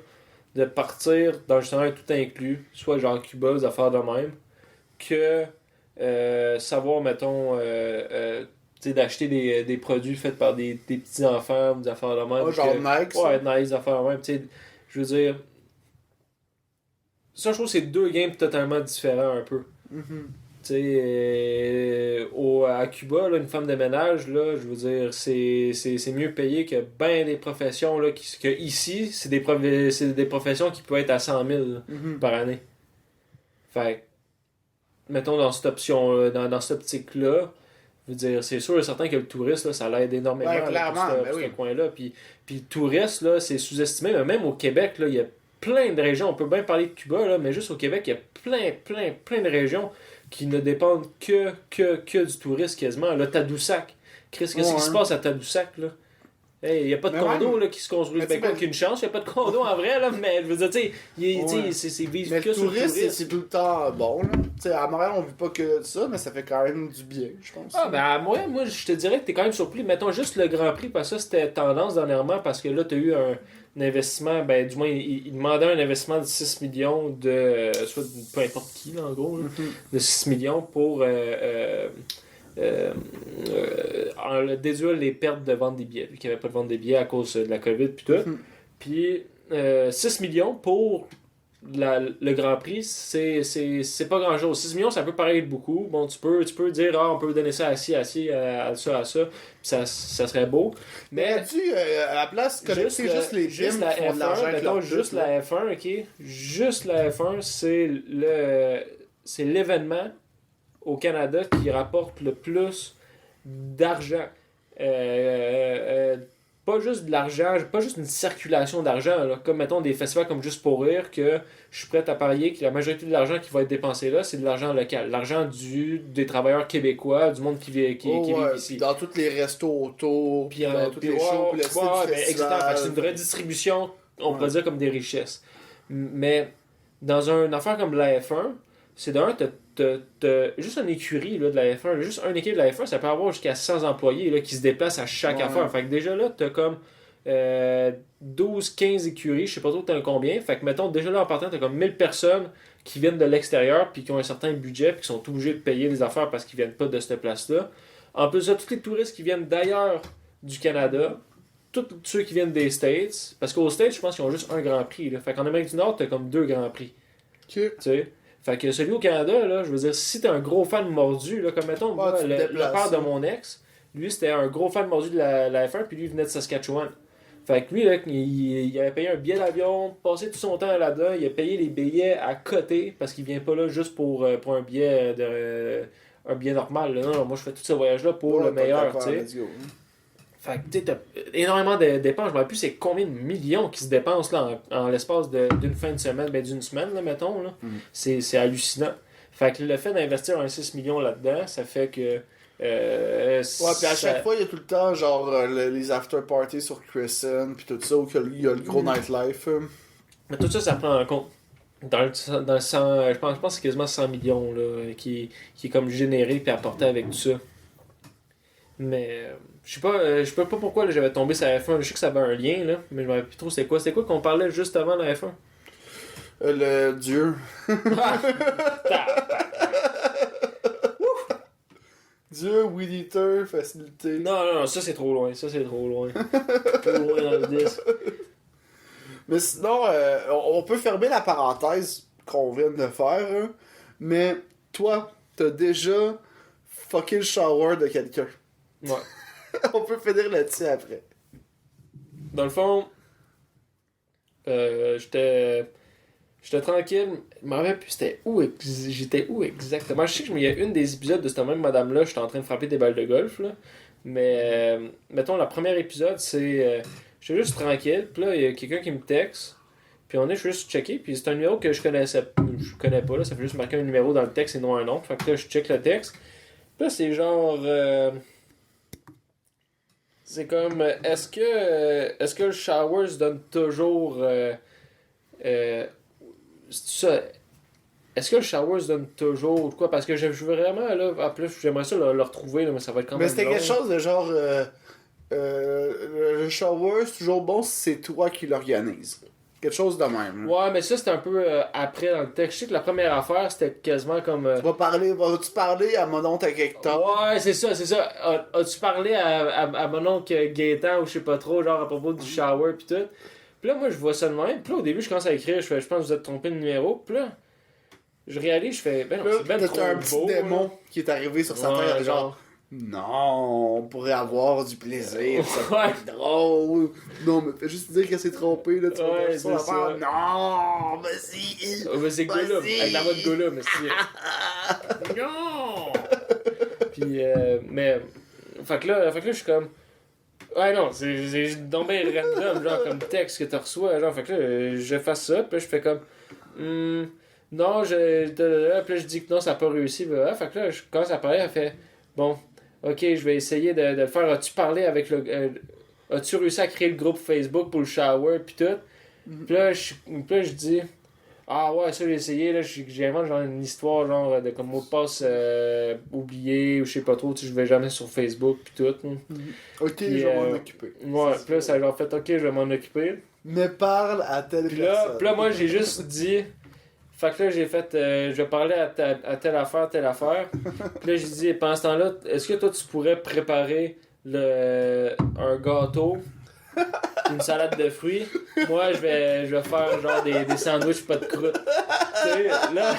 de partir dans justement un tout inclus, soit genre Cuba, des affaires de même, que savoir, mettons, tu sais, d'acheter des produits faits par des petits-enfants, des affaires de même. Ouais, genre Nike, ça. Ouais, Nike, des affaires de même, tu sais, je veux dire... Ça, je trouve que c'est deux games totalement différents un peu. Mhm. Tu sais, à Cuba, là, une femme de ménage, là, je veux dire, c'est mieux payé que ben des professions, là, que ici, c'est des professions qui peuvent être à 100 000 là, Mhm. par année. Fait que, mettons, dans cette option, dans cette optique-là, je veux dire, c'est sûr et certain que le touriste, là, ça l'aide énormément Ouais, là, clairement, pour ben ce oui. coin-là. Puis le touriste, là, c'est sous-estimé, mais même au Québec, là, il y a plein de régions. On peut bien parler de Cuba, là, mais juste au Québec, il y a plein de régions qui ne dépendent que du tourisme quasiment. Là, Tadoussac. Chris, qu'est-ce qui se passe à Tadoussac, là? Hey, il n'y a pas de Mais condo même- là, qui se construit. Mais Ben, tu quoi sais, qu'une chance, il n'y a pas de condo en vrai, là, mais je veux dire, tu sais, Ouais. c'est vise Mais que le sur le tourisme, tourisme. c'est tout le temps bon. Là. Tu sais, à Montréal, on vit pas que de ça, mais ça fait quand même du bien, je pense. Ah, ben, à moi, je te dirais que t'es quand même surpris. Mettons juste le Grand Prix, parce que ça, c'était tendance dernièrement, parce que là, t'as eu un investissement, ben, du moins, il demandait un investissement de 6 millions soit de peu importe qui, là, en gros, là, Mhm. de 6 millions pour déduire les pertes de vente des billets, vu qu'il n'y avait pas de vente des billets à cause de la COVID, puis tout. Mhm. Puis 6 millions pour le Grand Prix, c'est pas grand chose. 6 millions, ça peut paraître beaucoup. Bon, tu peux dire, on peut donner ça à ci, à ça, puis ça serait beau. Mais Mais tu à la place, connecter juste les juste films la qui font de l'argent F1, avec mettons, leur juste pub, là. la F1, ok? Juste la F1, c'est l'événement au Canada qui rapporte le plus d'argent. Pas juste de l'argent, pas juste une circulation d'argent, là, comme mettons des festivals comme Juste pour rire, que je suis prêt à parier que la majorité de l'argent qui va être dépensé là, c'est de l'argent local. L'argent des travailleurs québécois, du monde qui vit Oh, ouais, ici. dans tous les restos autour, Puis, dans tous les shows, puis le style du ben, festival. exactement. Fait que c'est une vraie distribution, on pourrait dire comme des richesses. Mais dans une affaire comme la F1, c'est d'un, t'as juste une écurie là, de la F1, juste un équipe de la F1, ça peut avoir jusqu'à 100 employés là, qui se déplacent à chaque Ouais. affaire. Fait que déjà là, t'as comme 12-15 écuries, je sais pas trop t'as combien. Fait que mettons, déjà là en partant, t'as comme 1000 personnes qui viennent de l'extérieur puis qui ont un certain budget puis qui sont obligés de payer des affaires parce qu'ils viennent pas de cette place-là. En plus de ça, tous les touristes qui viennent d'ailleurs du Canada, tous ceux qui viennent des States, parce qu'aux States, je pense qu'ils ont juste un Grand Prix. Là. Fait qu'en Amérique du Nord, t'as comme 2 Grands Prix. Ok. Tu sais. Fait que celui au Canada, là, je veux dire, si t'es un gros fan mordu, là, comme mettons, moi, tu te le déplaces, père de hein. mon ex, lui, c'était un gros fan mordu de la F1, puis lui, il venait de Saskatchewan. Fait que lui, là, il avait payé un billet d'avion, passé tout son temps là-dedans, il a payé les billets à côté, parce qu'il vient pas là juste pour un billet un billet normal. Là. Non, moi, je fais tout ce voyage-là pour Ouais, le meilleur, tant qu'à tu faire, sais. let's go. Fait que, tu sais, t'as énormément de dépenses. Je me rappelle plus c'est combien de millions qui se dépensent là, en l'espace d'une fin de semaine, ben d'une semaine, là, mettons. Là. C'est hallucinant. Fait que le fait d'investir un 6 millions là-dedans, ça fait que. Ouais, puis à chaque ça- fois, il y a tout le temps, genre, les after-parties sur Crescent, puis tout ça, où il y a le gros nightlife. Mais tout ça, ça prend en compte. Dans le 100, je pense que c'est quasiment 100 millions là, qui est comme généré puis apporté avec tout ça. Mais je sais pas pourquoi là, j'avais tombé sur la F1. Je sais que ça avait un lien, là, mais je me rappelle plus trop c'est quoi. C'est quoi qu'on parlait juste avant la F1? Le dieu. Dieu, Weed Eater, facilité. Non, ça c'est trop loin. Ça c'est trop loin. Trop loin dans le disque. Mais sinon, on peut fermer la parenthèse qu'on vient de faire. Hein. Mais toi, t'as déjà fucké le shower de quelqu'un. Ouais. On peut finir là-dessus après. Dans le fond, j'étais tranquille. Je me rappelle plus j'étais où exactement. Je sais qu'il y a une des épisodes de cette même madame-là, j'étais en train de frapper des balles de golf. Là. Mais mettons, le premier épisode, c'est. J'étais juste tranquille. Puis là, il y a quelqu'un qui me texte. Puis je suis juste checké. Puis c'est un numéro que je connais pas. Là, ça fait juste marquer un numéro dans le texte et non un nom. Fait que là, je check le texte. Puis là, c'est genre. C'est comme, est-ce que le shower se donne toujours... c'est ça. Est-ce que le shower se donne toujours ou quoi? Parce que je veux vraiment, là, en plus, j'aimerais ça le retrouver, là, mais ça va être quand même Mais c'était long. quelque chose de genre... le shower, c'est toujours bon si c'est toi qui l'organise. Quelque chose de même. Là. Ouais, mais ça, c'était un peu après dans le texte. Je sais que la première affaire, c'était quasiment comme... Vas-tu parler à mon oncle à quelque temps? Ouais, c'est ça. As-tu parlé à mon oncle Gaétan ou je sais pas trop, genre à propos du shower pis tout? Pis là, moi, je vois ça de même. Pis là, au début, je commence à écrire, je pense que vous êtes trompé de numéro. Pis là, je réalise, je fais, ben non, c'est ben Là, trop t'as un beau. petit démon qui est arrivé sur sa Ouais, tête, genre... Non, on pourrait avoir du plaisir, ça pourrait être drôle. Non, mais fais juste dire qu'elle s'est trompée, là, tu vas Ouais, faire c'est ça. Non, vas-y. Oh, mais c'est Gollum, Vas-y. avec la voix de Gollum, mais non! Puis, mais, fait que là, je suis comme, ouais, non, c'est donc bien random, genre, comme texte que tu reçois, genre, fait que là, je fais ça, puis là, je fais comme, non, puis là, je dis que non, ça n'a pas réussi, bah, fait que là, je commence à parler, elle fait, bon, ok, je vais essayer de le faire, as-tu parlé avec le, as-tu réussi à créer le groupe Facebook pour le shower, puis tout? Puis là, je dis, ah ouais, ça j'ai essayé, là, j'invente genre une histoire genre de comme mot de passe oublié ou je sais pas trop, tu sais, je vais jamais sur Facebook pis tout. Ok, Puis, je vais m'en occuper. Ouais, pis là ça a genre fait ok, je vais m'en occuper. Mais parle à telle Pis personne. là, moi j'ai juste dit, fait que là j'ai fait, je vais parler à telle affaire. Pis là j'ai dit, pendant ce temps-là, est-ce que toi tu pourrais préparer un gâteau? Une salade de fruits. Moi, je vais faire genre des sandwichs pas de croûte. Tu sais, là,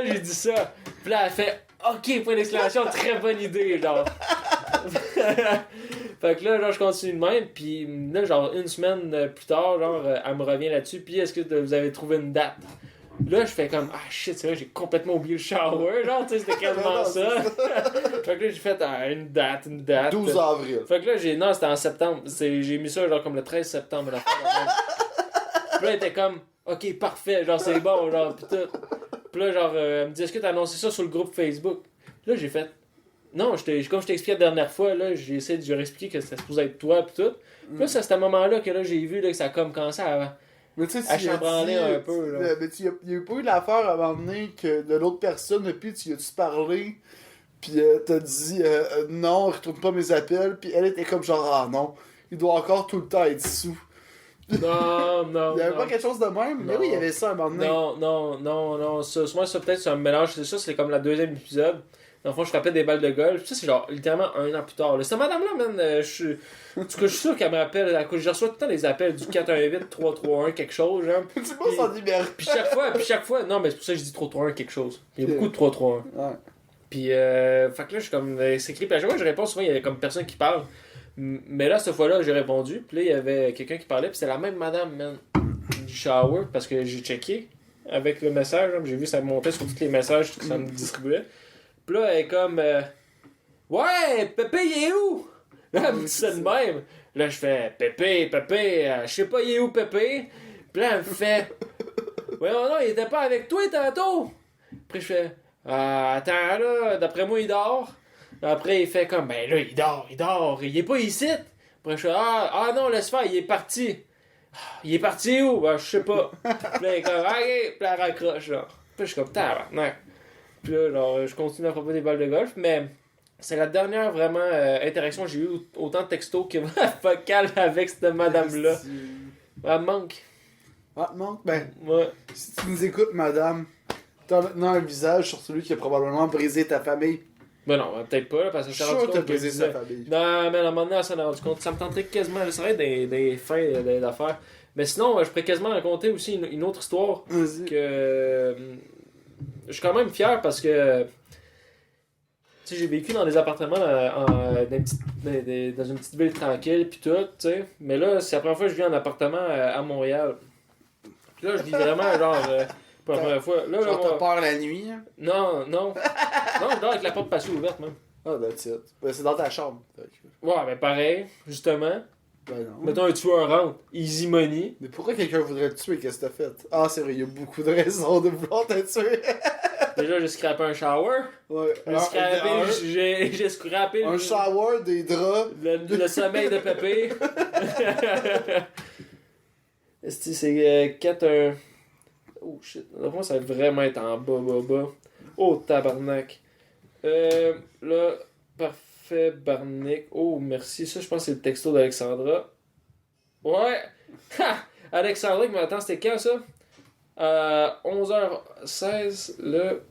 j'ai dit ça. Puis là, elle fait OK, point d'exclamation, très bonne idée, genre. Fait que là, genre, je continue de même. Puis là, genre, une semaine plus tard, genre, elle me revient là-dessus. Puis est-ce que vous avez trouvé une date? Là, je fais comme, ah shit, c'est vrai, j'ai complètement oublié le shower, genre, tu sais, c'était quasiment ça. Fait que là, j'ai fait une date. 12 avril. Fait que là, non, c'était en septembre. J'ai mis ça, genre, comme le 13 septembre. Puis là, elle était comme, ok, parfait, genre, c'est bon, genre, pis tout. Puis là, genre, elle me dit, est-ce que t'as annoncé ça sur le groupe Facebook? Là, j'ai fait, non, comme je t'ai expliqué la dernière fois, là, j'ai essayé de lui expliquer que c'était supposé être toi, pis tout. Puis là, c'est à ce moment-là que là, j'ai vu là, que ça a comme commencé à. Mais tu sais, À chambranler un peu, là. Mais il y a eu pas eu l'affaire à un moment donné que de l'autre personne, puis tu y as-tu parlé, puis t'as dit non, retourne pas mes appels, puis elle était comme genre ah non, il doit encore tout le temps être sous. Non. Il y avait pas quelque chose de même, mais Non. oui, il y avait ça à un moment donné. Non. Moi, ça, peut-être, c'est un mélange. C'est ça, c'est comme la deuxième épisode. Dans le fond, je frappais des balles de golf. Ça, c'est genre littéralement un an plus tard. Là. Cette madame-là, man, en tout cas, je suis sûr qu'elle m'appelle. Je reçois tout le temps des appels du 418-331 quelque chose, genre. C'est pas son numéro. Puis chaque fois, non, mais c'est pour ça que je dis 331 quelque chose. Il y a beaucoup de 331. Ouais. Puis, fait que là, je suis comme, c'est écrit. Puis à chaque fois que je réponds, souvent, il y a comme personne qui parle. Mais là, cette fois-là, j'ai répondu. Puis là, il y avait quelqu'un qui parlait. Puis c'était la même madame, man, du shower. Parce que j'ai checké avec le message. J'ai vu ça montait sur tous les messages que ça me distribuait. Puis là, elle est comme, ouais, Pépé, il est où? Là, elle me dit ça de même. Là, je fais, Pépé, je sais pas, il est où, Pépé? Puis là, elle me fait, ouais, non, il était pas avec toi tantôt. Puis je fais, attends, là, d'après moi, il dort. Après, il fait comme, ben là, il dort, il est pas ici. Après, je fais, ah non, laisse faire, il est parti. Il est parti où? Ben, je sais pas. Puis là, il est comme, ok, puis là, elle raccroche, genre. Puis je suis comme, tabarnak. Puis là, genre, je continue à frapper des balles de golf, mais C'est la dernière vraiment interaction que j'ai eu autant de textos que vocal avec cette madame-là. Elle me manque. Ah, non, ben, Ouais. si tu nous écoutes, madame, t'as maintenant un visage sur celui qui a probablement brisé ta famille. Ben non, peut-être pas, là, parce que Je je suis suis sûr rendu que t'as compte que je brisé sa disais... famille. Non, mais à un moment donné, elle s'en est rendu compte. Ça me tenterait quasiment, ça serait des fins d'affaires. Mais sinon, je pourrais quasiment raconter aussi une autre histoire Vas-y. que... Je suis quand même fier parce que... Tu sais, j'ai vécu dans des appartements dans une petite ville tranquille, pis tout, tu sais. Mais là, c'est la première fois que je vis en appartement à Montréal. Puis là, je vis vraiment, genre... pour la première fois. Là, Genre, on- t'as peur la nuit, hein? Non, non. Non, je dors avec la porte passée ouverte, même. Ah, that's it. Ben, c'est dans ta chambre. Fait que- Ouais, mais pareil, justement. Ben non. Mettons un tueur rentre, easy money. Mais pourquoi quelqu'un voudrait te tuer? Qu'est-ce que t'as fait? Ah, c'est vrai, il y a beaucoup de raisons de vouloir te tuer. Déjà, j'ai scrappé un shower. Ouais. J'ai scrappé Un shower, des draps. le sommeil de Pépé. C'est 4 Oh shit. Moi, ça va vraiment être en bas. Oh tabarnak. Là, parfait, Barnick. Oh, merci. Ça, je pense que c'est le texto d'Alexandra. Ouais. Ha! Alexandra qui m'attend, c'était quand ça? 11h16, le.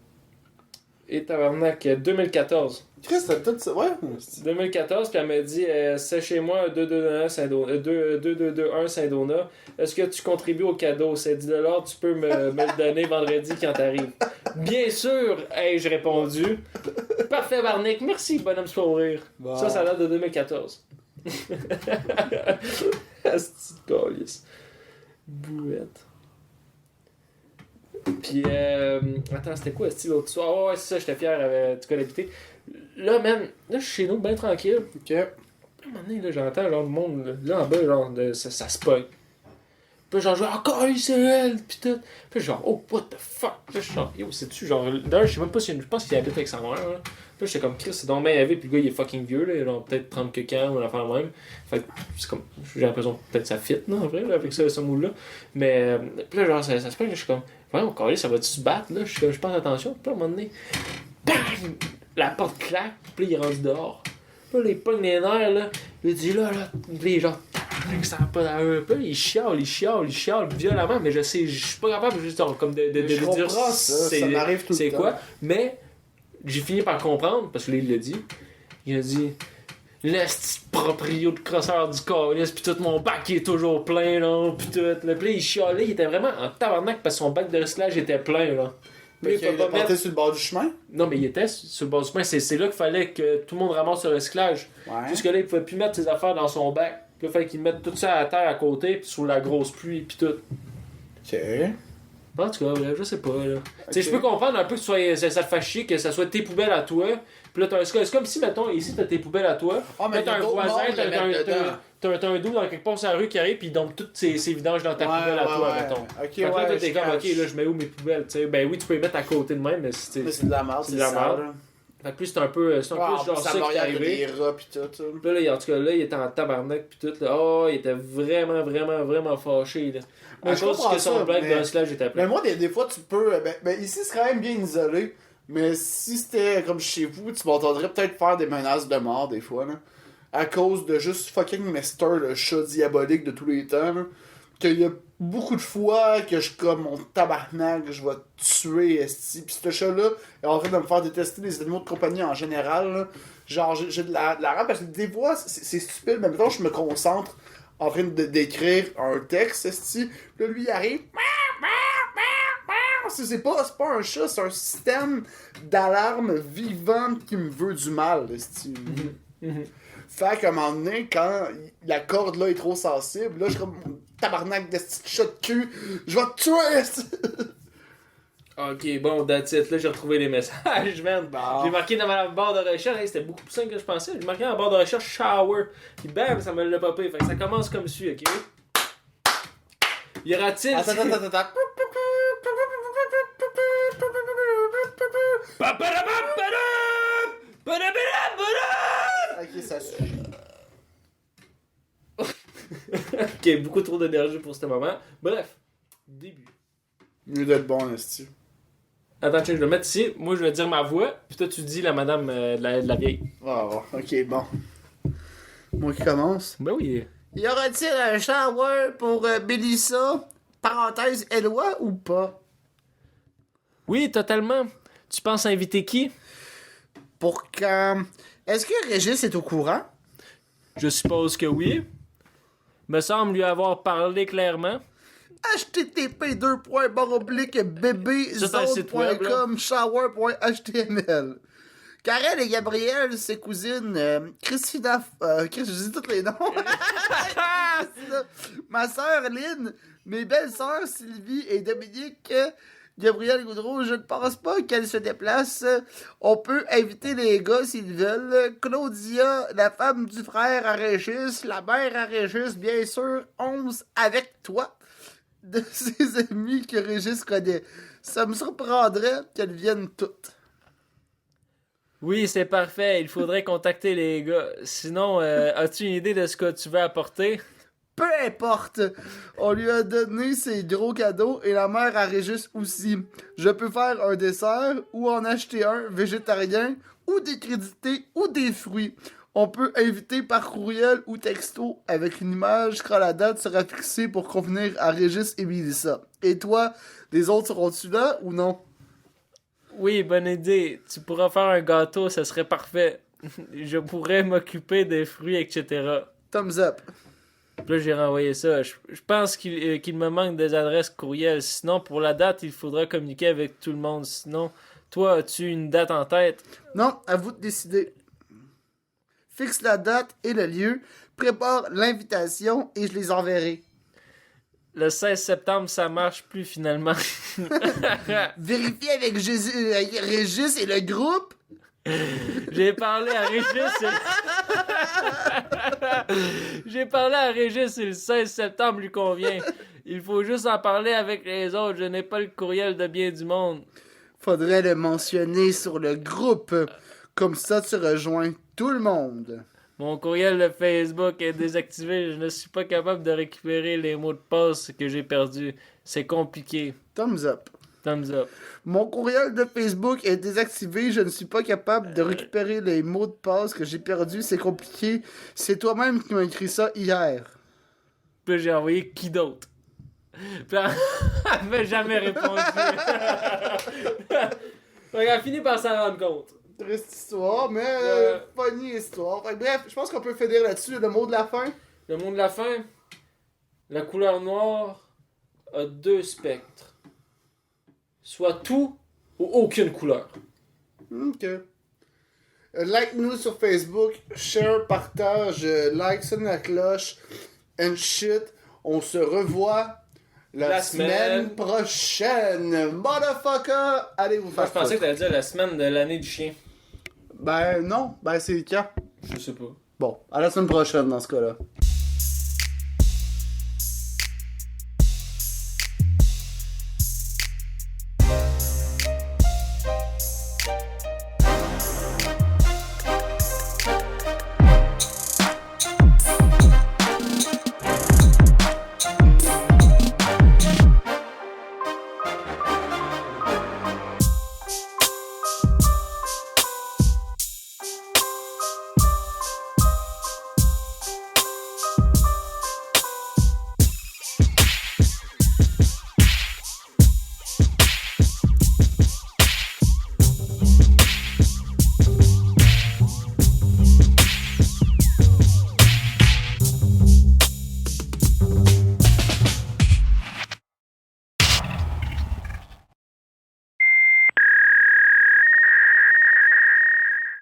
Et tabarnak, 2014. Chris, t'as tout ça. Ouais. 2014, puis elle m'a dit c'est chez moi 2221 Saint-Donat. Est-ce que tu contribues au cadeau? C'est 10$, tu peux me le donner vendredi quand t'arrives. Bien sûr, ai-je répondu. Parfait, Barnick. Merci, bonhomme sourire. Bon. Ça date de 2014. Asti de câlisse. Bouette. Puis, attends, c'était quoi, style l'autre soir? Oh, ouais, c'est ça, j'étais fier, tu connais l'écouter. Là, man, là, je suis chez nous, bien tranquille. Ok. Puis, à un moment donné, là, j'entends, genre, le monde, là, en bas, genre, ça se pogne. Puis, genre, encore lui, c'est elle, pis tout. Puis, genre, oh, what the fuck? Puis, là, je suis genre, yo, c'est-tu, genre, d'ailleurs, je sais même pas si, je pense qu'il habite avec sa mère, là. Puis, là, j'étais comme, Chris, c'est donc bien élevé, puis le gars, il est fucking vieux, là, genre, peut-être 30 quelques ans, ou une affaire même. Fait que, c'est comme, j'ai l'impression que peut-être ça fit, là, en vrai, là, avec ce moule-là. Mais, puis là, genre, ça se pogne, là, je suis comme, ouais, mon carré, ça va-tu se battre, là? Je pense attention, puis là, à un moment donné, bang! La porte claque, puis là, il est rendu dehors. Puis là, il pogne les nerfs, là. Il dit là, il est genre, ça va pas d'allure. Puis là, il chiale violemment, mais je sais, je suis pas capable juste comme de Je dire comprends ça m'arrive tout le c'est temps. quoi. Mais j'ai fini par comprendre, parce que là, il l'a dit. Il a dit, laisse proprio de crosseur du calice, pis tout mon bac il est toujours plein, là, pis tout. Là, pis là, il chialait, il était vraiment en tabarnak parce que son bac de recyclage était plein, là. Puis Il a porté sur le bord du chemin. Non, mais il était sur le bord du chemin. C'est là qu'il fallait que tout le monde ramasse le recyclage. Ouais. Jusque là, il pouvait plus mettre ses affaires dans son bac. Puis là, il fallait qu'il mette tout ça à terre à côté, puis sous la grosse pluie, puis tout. Ok. En tout cas, là, je sais pas, là. Tu sais, je peux comprendre un peu que ça te fasse chier, que ça soit tes poubelles à toi. Puis là, c'est comme si, mettons, ici, t'as tes poubelles à toi. Ah, mais là, t'as il y a un d'autres voisin, mondes à mettre dedans. t'as un dos dans quelque part sur la rue qui arrive, puis il dompe toutes ses vidanges dans ta poubelle à toi, mettons. Ok, Fait que là, ouais, t'es comme, ok, là, je mets où mes poubelles, tu sais. Ben oui, tu peux les mettre à côté de même, mais c'est. Mais c'est de la merde, c'est de la merde. Fait que plus c'est un peu genre ça qui est arrivé. arrivé. Des rats pis tout. Ça. Puis là, en tout cas, là, il était en tabarnak pis tout. Là. Oh, il était vraiment fâché. Là. Mais À je cause comprends que son ça, blague mais- de recyclage était Mais plein. moi, des fois, tu peux. Ben, ici, c'est quand même bien isolé. Mais si c'était comme chez vous, tu m'entendrais peut-être faire des menaces de mort des fois. Là, à cause de juste fucking Mister, le chat diabolique de tous les temps. Là, qu'il y a beaucoup de fois que je suis comme mon tabarnak, je vais te tuer, esti. Pis ce chat-là est en train de me faire détester les animaux de compagnie en général. Là. Genre, j'ai de la rage parce que des fois, c'est stupide, mais maintenant je me concentre en train d'écrire un texte, esti. Puis là, lui, il arrive. C'est pas un chat, c'est un système d'alarme vivante qui me veut du mal, esti. Fait qu'à un moment donné, quand la corde là est trop sensible, là, je suis comme tabarnak de petit chat de cul, je vais te tuer, esti. Ok, bon, that's it. Là, j'ai retrouvé les messages, man. Bon. J'ai marqué dans ma barre de recherche. Hey, c'était beaucoup plus simple que je pensais. J'ai marqué dans la barre de recherche shower. Puis bam, ça me l'a popé. Fait que ça commence comme suit, ok? Y aura-t-il. Attends. Ok, ça suffit. Ok, beaucoup trop d'énergie pour ce moment. Bref, début. Mieux d'être bon, esti. Attends, je vais le mettre ici. Moi, je vais dire ma voix. Puis toi, tu dis la madame de la vieille. Ah, ok, bon. Moi qui commence. Ben oui. Y aura-t-il un shower pour Mélissa, parenthèse Eloi, ou pas? Oui, totalement. Tu penses inviter qui? Pour quand? Est-ce que Régis est au courant? Je suppose que oui. Me semble lui avoir parlé clairement. http://bébé Ça, c'est un site web, zone.com shower.html. Karel et Gabrielle, ses cousines, Christina, je dis tous les noms. Christina, ma sœur Lynn, mes belles-sœurs Sylvie et Dominique, Gabrielle Goudreau, je ne pense pas qu'elles se déplacent. On peut inviter les gars s'ils veulent. Claudia, la femme du frère à Régis, la mère à Régis, bien sûr, 11 avec toi, de ses amis que Régis connaît. Ça me surprendrait qu'elles viennent toutes. Oui, c'est parfait. Il faudrait contacter les gars. Sinon, as-tu une idée de ce que tu veux apporter? Peu importe, on lui a donné ses gros cadeaux et la mère à Régis aussi. Je peux faire un dessert ou en acheter un végétarien ou des crédités ou des fruits. On peut inviter par courriel ou texto avec une image quand la date sera fixée pour convenir à Régis et Mélissa. Et toi, les autres seront-tu là ou non? Oui, bonne idée. Tu pourras faire un gâteau, ça serait parfait. Je pourrais m'occuper des fruits, etc. Thumbs up. Puis là, j'ai renvoyé ça. Je pense qu'il me manque des adresses courriel. Sinon, pour la date, il faudra communiquer avec tout le monde. Sinon, toi, as-tu une date en tête? Non, à vous de décider. Fixe la date et le lieu, prépare l'invitation et je les enverrai. Le 16 septembre, ça marche plus finalement. Vérifiez avec Régis et le groupe. J'ai parlé à Régis. J'ai parlé à Régis et le 16 septembre lui convient. Il faut juste en parler avec les autres. Je n'ai pas le courriel de bien du monde. Faudrait le mentionner sur le groupe. Comme ça, tu rejoins tout le monde. Mon courriel de Facebook est désactivé. Je ne suis pas capable de récupérer les mots de passe que j'ai perdus. C'est compliqué. Thumbs up. Thumbs up. Mon courriel de Facebook est désactivé. Je ne suis pas capable de récupérer les mots de passe que j'ai perdus. C'est compliqué. C'est toi-même qui m'as écrit ça hier. Puis j'ai envoyé qui d'autre? Puis elle m'a jamais répondu. Donc elle a fini par s'en rendre compte. Triste histoire, mais funny histoire. Fait que bref, je pense qu'on peut finir là-dessus. Le mot de la fin. Le mot de la fin. La couleur noire a deux spectres. Soit tout ou aucune couleur. Ok. Like-nous sur Facebook, share, partage, like, sonne la cloche, and shit. On se revoit la semaine prochaine. Motherfucker! Allez vous faire Je pensais que t'allais dire la semaine de l'année du chien. Ben non, ben c'est quand? Je sais pas. Bon, à la semaine prochaine dans ce cas-là.